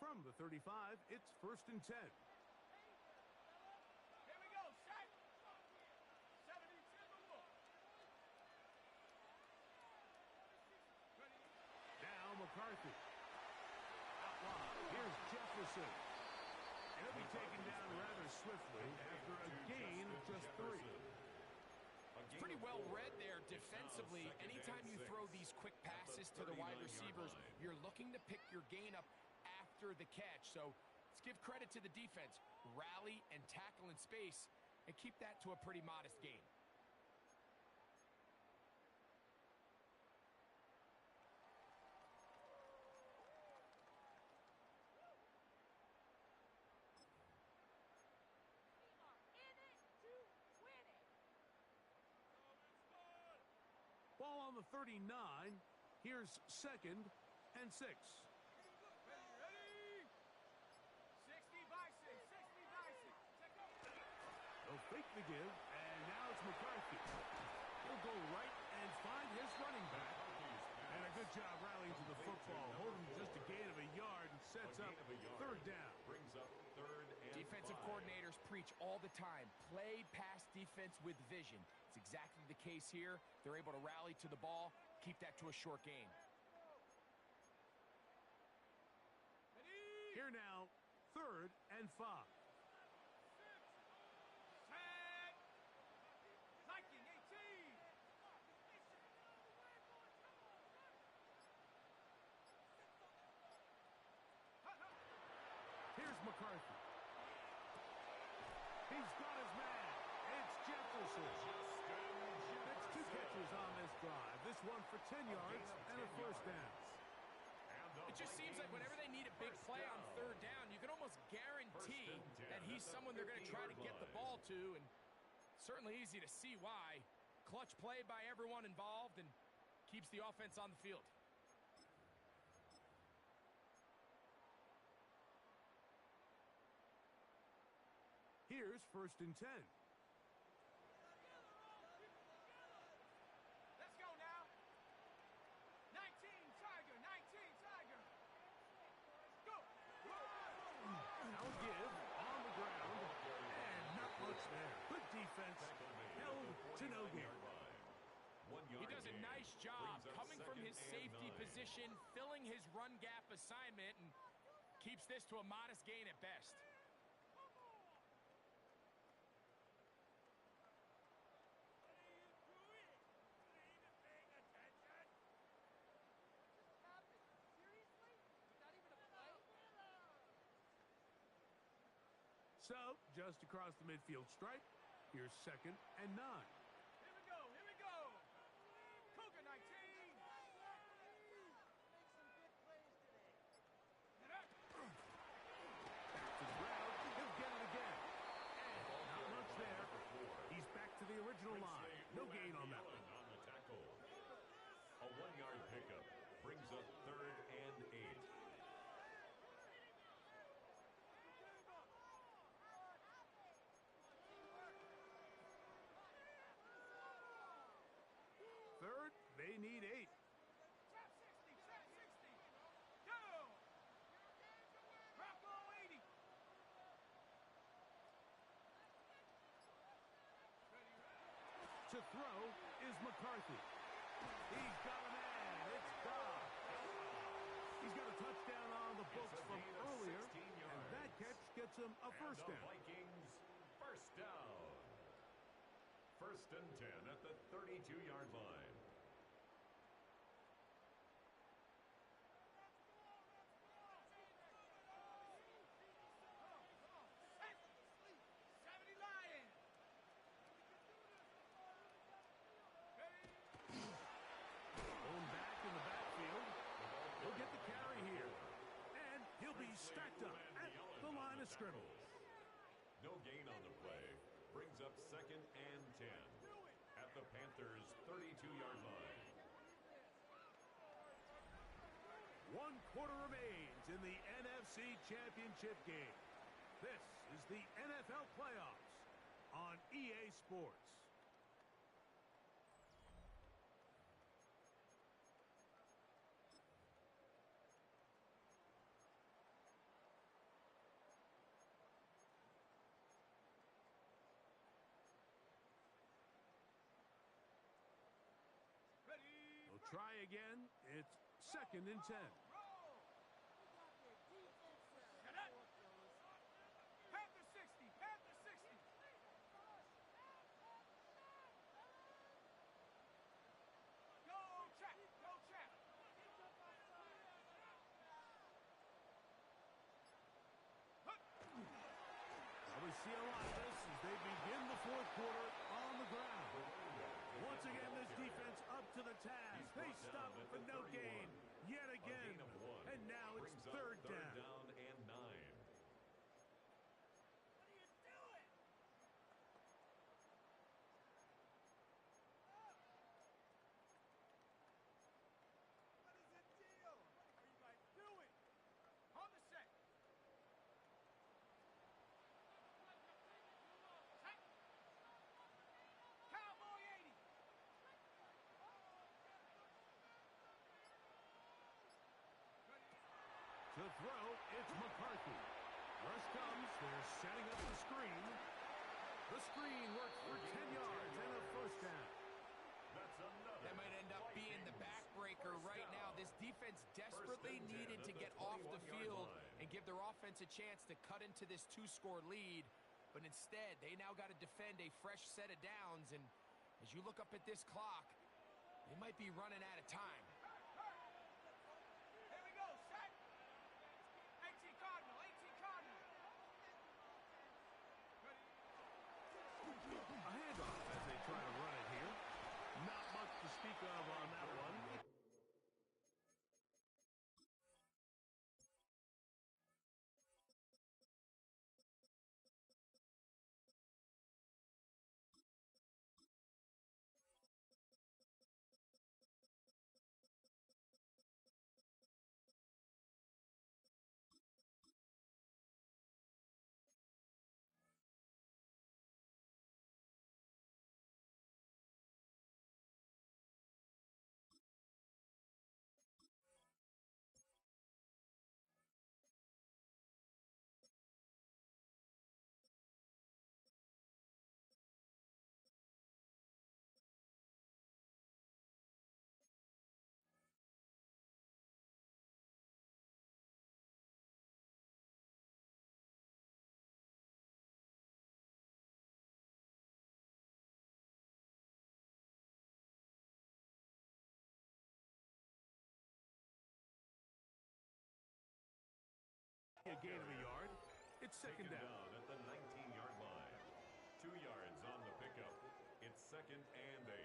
[SPEAKER 1] From the 35, it's 1st and 10. McCarthy. Out wide. Here's Jefferson. And he'll be taken down rather swiftly after a gain of just 3.
[SPEAKER 3] It's pretty well read there defensively. Anytime you throw these quick passes to the wide receivers, you're looking to pick your gain up after the catch. So let's give credit to the defense. Rally and tackle in space and keep that to a pretty modest gain.
[SPEAKER 1] Ball on the 39. Here's 2nd and 6. They'll fake the give, and now it's McCarthy. He'll go right and find his running back. And a good job rallying to the football, holding just a gain of a yard and sets up 3rd down.
[SPEAKER 2] Brings up 3rd and
[SPEAKER 3] Defensive coordinators preach all the time. Play pass defense with vision. It's exactly the case here. They're able to rally to the ball, keep that to a short gain.
[SPEAKER 1] Here now, 3rd and 5.
[SPEAKER 4] Tag. Viking 18.
[SPEAKER 1] Here's McCarthy. He's got his man. It's Jefferson. That's 2 catches on this drive. This one for 10 yards and a first down.
[SPEAKER 3] It just seems like whenever they need a big play on 3rd down, you can almost guarantee that he's someone they're going to try to get the ball to, and certainly easy to see why. Clutch play by everyone involved and keeps the offense on the field.
[SPEAKER 1] Here's 1st and 10.
[SPEAKER 4] Let's go now. 19 Tiger. 19 Tiger. Go.
[SPEAKER 1] Now give on the ground, and not much there. Good defense, held to no gain.
[SPEAKER 3] He does a nice job coming from his safety position, filling his run gap assignment, and keeps this to a modest gain at best.
[SPEAKER 1] So, just across the midfield stripe, here's 2nd and 9.
[SPEAKER 4] Here we go. Here we go. Cougar 19.
[SPEAKER 1] Back to the ground, he'll get it again. And not much there. He's back to the original line. No gain on that one.
[SPEAKER 2] On the tackle. A 1-yard pickup brings up 3rd and 8.
[SPEAKER 1] Third, they need 8.
[SPEAKER 4] Trap 60. Trap 60. Go. Bronco 80.
[SPEAKER 1] To throw is McCarthy. He's got a man. It's Dodd. He's got a touchdown on the books from earlier, and that catch gets him a first down.
[SPEAKER 2] Vikings first down. 1st and 10 at the 32-yard line.
[SPEAKER 1] Going back in the backfield. He'll get the carry here. And he'll be stacked up at the line of scrimmage.
[SPEAKER 2] No gain on the play. Brings up 2nd and 10 at the Panthers' 32-yard line.
[SPEAKER 1] 1 quarter remains in the NFC Championship game. This is the NFL playoffs on EA Sports. They'll try again. It's 2nd and 10.
[SPEAKER 4] Panther 60. Panther 60. Go trap. Go trap.
[SPEAKER 1] Well, we see a lot of this as they begin the 4th quarter on the ground. Once again, this defense up to the task. They stop for no gain yet again. And now it's 3rd down.
[SPEAKER 2] Down and 9.
[SPEAKER 4] On the set. Cowboy 80.
[SPEAKER 1] To throw, it's McCarthy. Rush comes. They're setting up the screen. The screen works for 10 yards and a first down.
[SPEAKER 3] That might end up being the backbreaker right now. This defense desperately needed to get off the field and give their offense a chance to cut into this 2-score lead. But instead, they now got to defend a fresh set of downs. And as you look up at this clock, they might be running out of time.
[SPEAKER 5] Here we go, set. 18 Cardinal, 18 Cardinal.
[SPEAKER 1] A handoff as they try to run it here. Not much to speak of on that one. A gain of a yard. It's second down.
[SPEAKER 2] At the 19-yard line. 2 yards on the pickup. It's second and 8.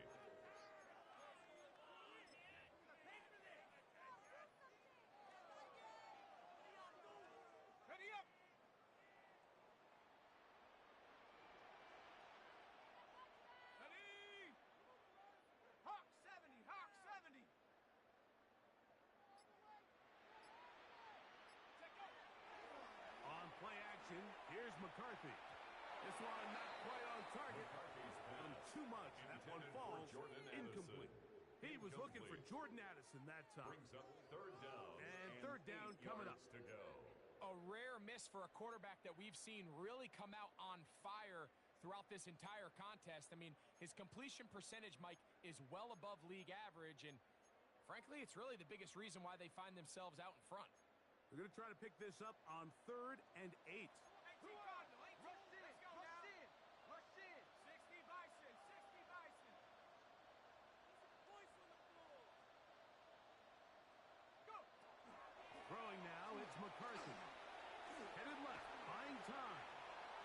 [SPEAKER 5] Ready up. Ready. Hawk 70, Hawk 70.
[SPEAKER 1] On play action, here's McCarthy. This one not quite on target. From too much. That one falls incomplete. He was looking for Jordan Addison that time.
[SPEAKER 2] Brings up third down.
[SPEAKER 1] And third down coming up.
[SPEAKER 2] To go.
[SPEAKER 3] A rare miss for a quarterback that we've seen really come out on fire throughout this entire contest. I mean, his completion percentage, Mike, is well above league average, and frankly, it's really the biggest reason why they find themselves out in front.
[SPEAKER 1] They're going to try to pick this up on 3rd and 8.
[SPEAKER 5] 18 Cardinal, 18. Rush in, let's go now. Rush in. 60 Bison, 60 Bison. Voice on the floor. Go.
[SPEAKER 1] Throwing now, it's McCarthy. Headed left, buying time.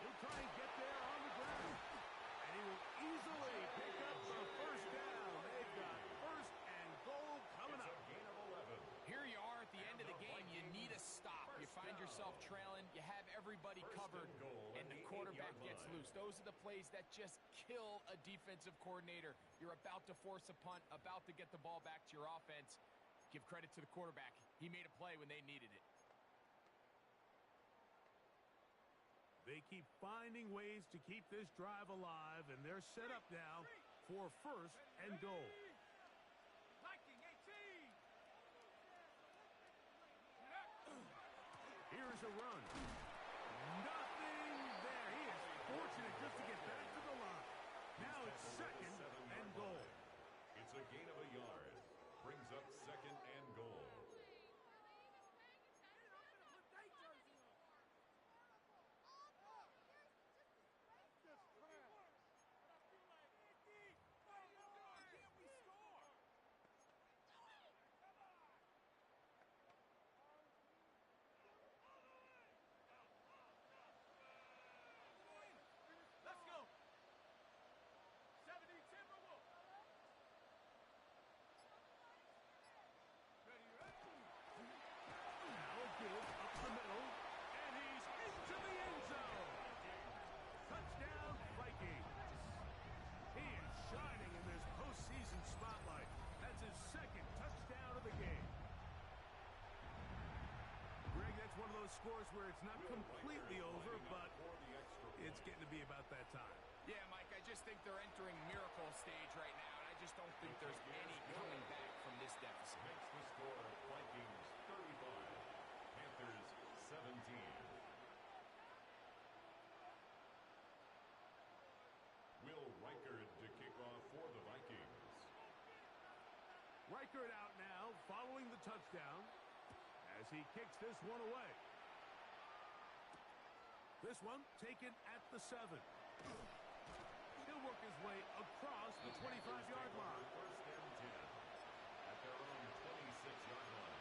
[SPEAKER 1] He'll try and get there on the ground. And he will easily pick up the first down. They've got first and goal coming up.
[SPEAKER 2] It's a gain of 11.
[SPEAKER 3] Here you are at the end of the game. You need a stop. You find yourself trailing. You have everybody covered, and the quarterback gets loose. Those are the plays that just kill a defensive coordinator. You're about to force a punt, about to get the ball back to your offense. Give credit to the quarterback. He made a play when they needed it.
[SPEAKER 1] They keep finding ways to keep this drive alive, and they're set up now for first and goal.
[SPEAKER 5] Viking 18.
[SPEAKER 1] Here's a run. Nothing there. He is fortunate just to get back to the line. Now it's second and goal.
[SPEAKER 2] It's a gain of a yard. Brings up second and goal.
[SPEAKER 5] Let's go. 70 Timberwolves. Ready, ready.
[SPEAKER 1] Now a give up the middle, and he's into the end zone. Touchdown, Vikings. He is shining in this postseason spotlight. That's his second touchdown of the game. Greg, that's one of those scores where it's not completely over, but it's getting to be about that time.
[SPEAKER 3] Yeah, Mike, I just think they're entering miracle stage right now, and I just don't think there's any coming back from this deficit.
[SPEAKER 2] Makes the score Vikings 35, Panthers 17.
[SPEAKER 1] Checkered out now following the touchdown as he kicks this one away. This one taken at the 7. He'll work his way across the 25-yard line.
[SPEAKER 2] First and 10 at their own 26-yard line.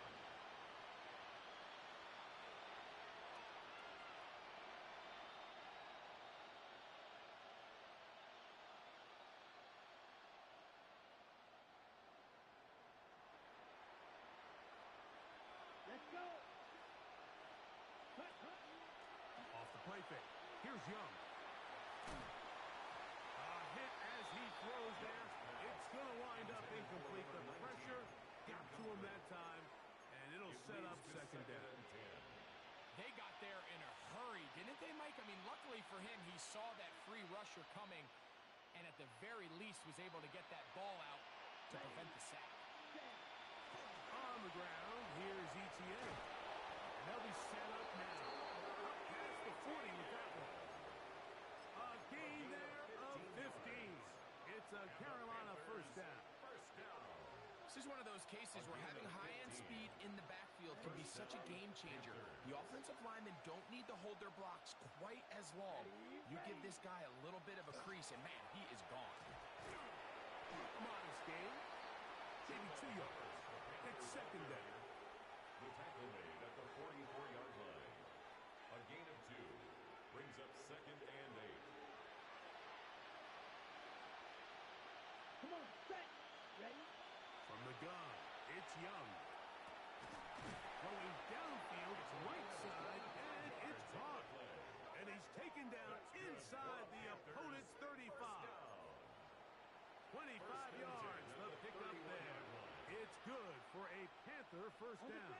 [SPEAKER 4] Let's go.
[SPEAKER 1] Off the play fake. Here's Young. A hit as he throws there. It's going to wind up incomplete. The pressure got to him that time, and it'll set up second down.
[SPEAKER 3] They got there in a hurry, didn't they, Mike? I mean, luckily for him, he saw that free rusher coming, and at the very least was able to get that ball out to prevent the sack.
[SPEAKER 1] On the ground, here's ETA. And they'll be set up now. Past the 40 with that one. A gain there of 15. It's a Carolina first down.
[SPEAKER 3] This is one of those cases where having high-end speed in the backfield can be such a game changer. The offensive linemen don't need to hold their blocks quite as long. You give this guy a little bit of a crease, and man, he is gone.
[SPEAKER 1] A modest gain. Maybe 2 yards. It's second down.
[SPEAKER 2] The tackle made at the 44-yard line. A gain of 2 brings up second and 8.
[SPEAKER 4] Come on, set. Ready?
[SPEAKER 1] From the gun, it's Young. Going downfield, it's right side, and it's caught. And he's taken down inside the opponent's 35. 25 yards, the pickup there. It's good for a Panther first down.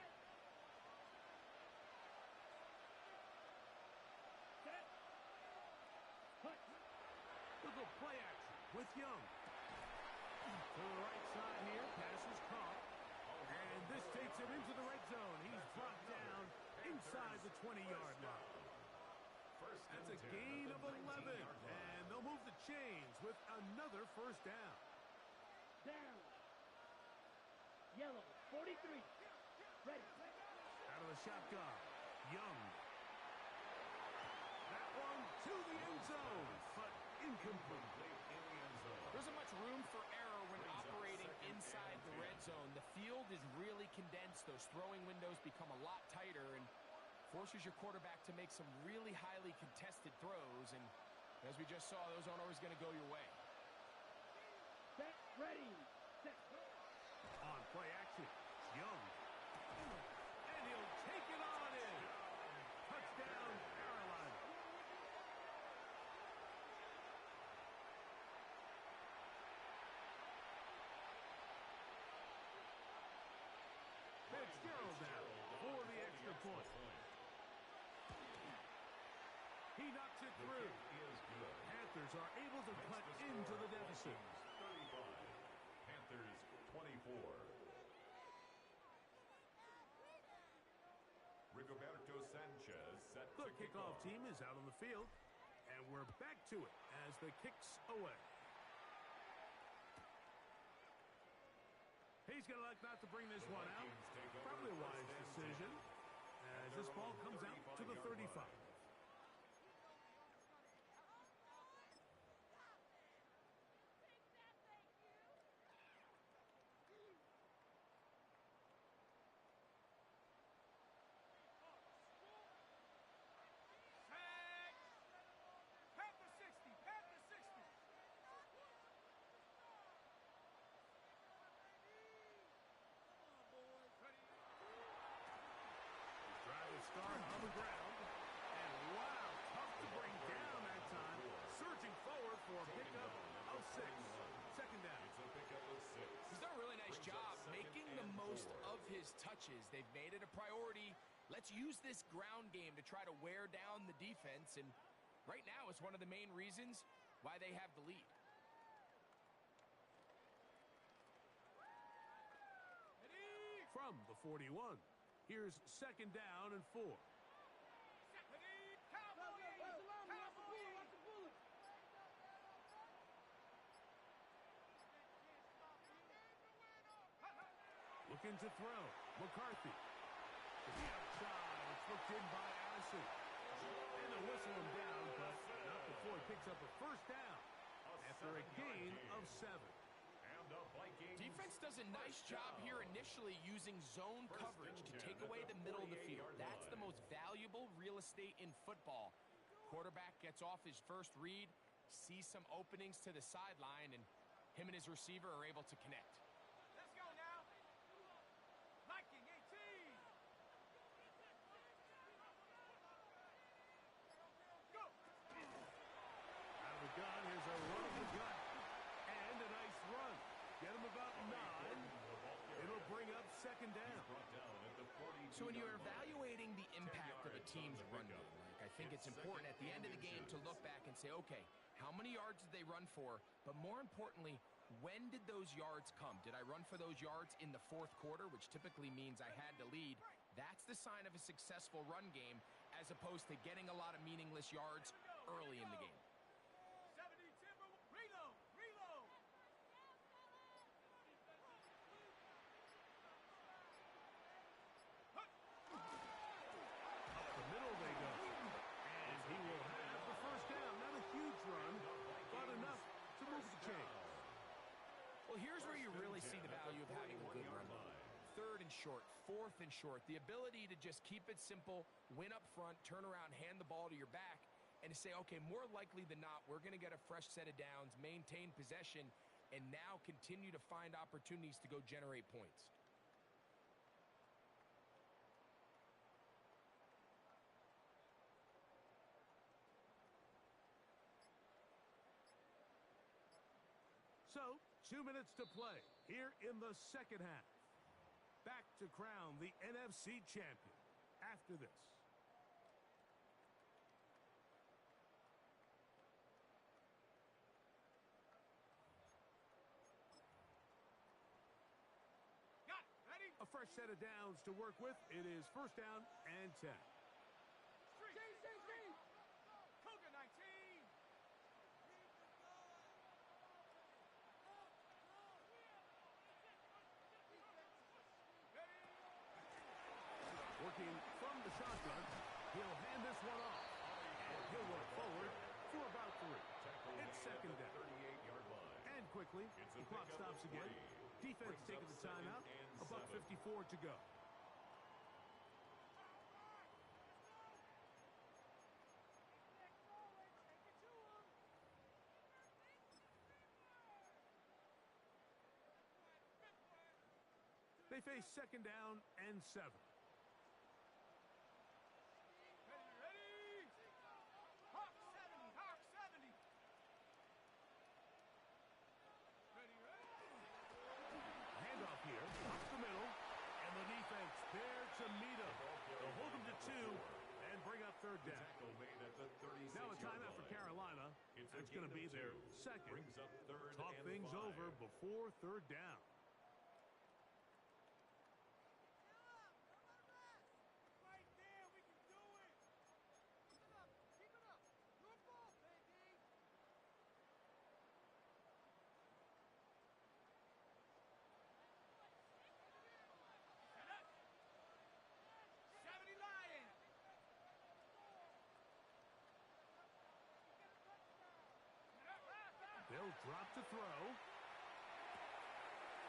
[SPEAKER 4] Set. Hut.
[SPEAKER 1] Look at play action with Young. To the right side here, pass is caught. And this takes him into the red zone. He's brought down inside the 20-yard line. That's a gain of 11. And they'll move the chains with another first down.
[SPEAKER 4] Down. Yellow. 43. Ready.
[SPEAKER 1] Out of the shotgun, Young. That one to the end zone, but incomplete.
[SPEAKER 3] There isn't much room for error when operating inside the red zone. The field is really condensed. Those throwing windows become a lot tighter and forces your quarterback to make some really highly contested throws. And as we just saw, those aren't always going to go your way.
[SPEAKER 4] Set. Ready. Set.
[SPEAKER 1] On play action, Young. And he'll take it on in. Touchdown, Carolina. Fitzgerald now for the extra point. He knocks it through. Panthers are able to cut into the deficit.
[SPEAKER 2] 35. Panthers 24. Rigoberto Sanchez set
[SPEAKER 1] The
[SPEAKER 2] to
[SPEAKER 1] kickoff team is out on the field, and we're back to it as the kick's away. He's going to elect not to bring this one out. Probably a wise decision as this ball comes out to the 35.
[SPEAKER 5] Panther 60. Panther 60.
[SPEAKER 1] Drive start on the ground. And wow, tough to bring down that time. Surging forward for a pickup of 6. Second down.
[SPEAKER 2] It's a pickup of 6.
[SPEAKER 3] He's done a really nice job making the most of his touches. They've made it a priority. Let's use this ground game to try to wear down the defense. And right now, it's one of the main reasons why they have the lead.
[SPEAKER 1] From the 41, here's second down and 4. Looking to throw. McCarthy. To the outside. It's looked in by Addison. And they'll whistle him down, but not before he picks up a first down after a gain of 7.
[SPEAKER 3] Defense does a nice job here initially using zone coverage to take away the middle of the field. That's the most valuable real estate in football. Quarterback gets off his first read, sees some openings to the sideline, and him and his receiver are able to connect.
[SPEAKER 5] Let's go now. Viking 18. Go.
[SPEAKER 1] Out of the gun, here's a run of the gut. And a nice run. Get him about 9. It'll bring up second down.
[SPEAKER 3] So when you're evaluating the impact of a team's run game, I think it's important at the end of the game to look back and say, okay, how many yards did they run for? But more importantly, when did those yards come? Did I run for those yards in the fourth quarter, which typically means I had to lead? That's the sign of a successful run game, as opposed to getting a lot of meaningless yards early in the game.
[SPEAKER 5] 70 Timber. Reload. Reload.
[SPEAKER 1] Up the middle they go. And he will have the first down. Not a huge run, but enough to move the chains.
[SPEAKER 3] Well, here's where you really see the value of having a good run game. Third and short, fourth and short, the ability to just keep it simple, win up front, turn around, hand the ball to your back, and to say, okay, more likely than not, we're going to get a fresh set of downs, maintain possession, and now continue to find opportunities to go generate points.
[SPEAKER 1] So, 2 minutes to play here in the second half. Back to crown the NFC champion after this.
[SPEAKER 5] Got it. Ready?
[SPEAKER 1] A fresh set of downs to work with. It is first down and 10.
[SPEAKER 5] Street. Cougar 19.
[SPEAKER 1] Working from the shotgun, he'll hand this one off. And he'll work forward for about 3. It's second down. And quickly, the clock stops again. Defense taking the timeout. $1:54 to go. They face second down and 7.
[SPEAKER 5] Ready? Hawk 70. Hawk 70. Ready?
[SPEAKER 1] Handoff here, up the middle, and the defense there to meet him. They'll hold him to 2 and bring up third down. Now a timeout for Carolina. It's going to be their second. Talk things over before third down.
[SPEAKER 5] Right there. We can do it. Keep it up. Keep it up. Your ball, baby. Set up. 70 Lions.
[SPEAKER 1] They'll drop to throw.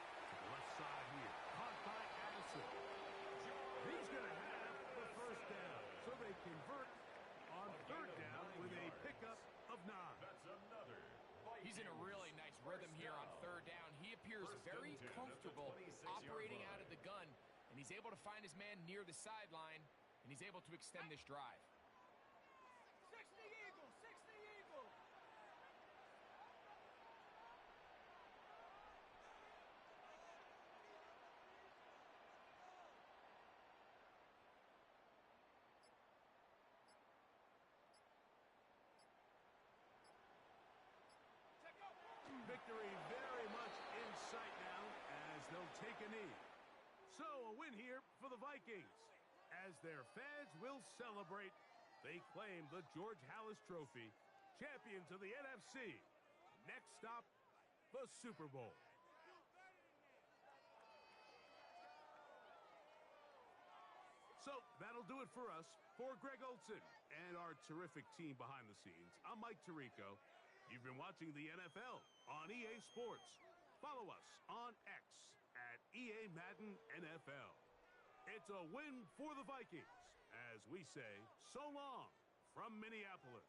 [SPEAKER 1] To the left side here. Caught by Addison. He's going to have the first down. So they convert on third down with a pickup of 9.
[SPEAKER 3] He's in a really nice rhythm here on third down. He appears very comfortable operating out of the gun, and he's able to find his man near the sideline, and he's able to extend this drive.
[SPEAKER 5] 60 Eagles. 60 Eagles.
[SPEAKER 1] Victory very much in sight now as they'll take a knee. So a win here for the Vikings. As their fans will celebrate, they claim the George Halas Trophy, champions of the NFC. Next stop, the Super Bowl. So that'll do it for us. For Greg Olson and our terrific team behind the scenes, I'm Mike Tirico. You've been watching the NFL on EA Sports. Follow us on X at EA Madden NFL. It's a win for the Vikings as we say so long from Minneapolis.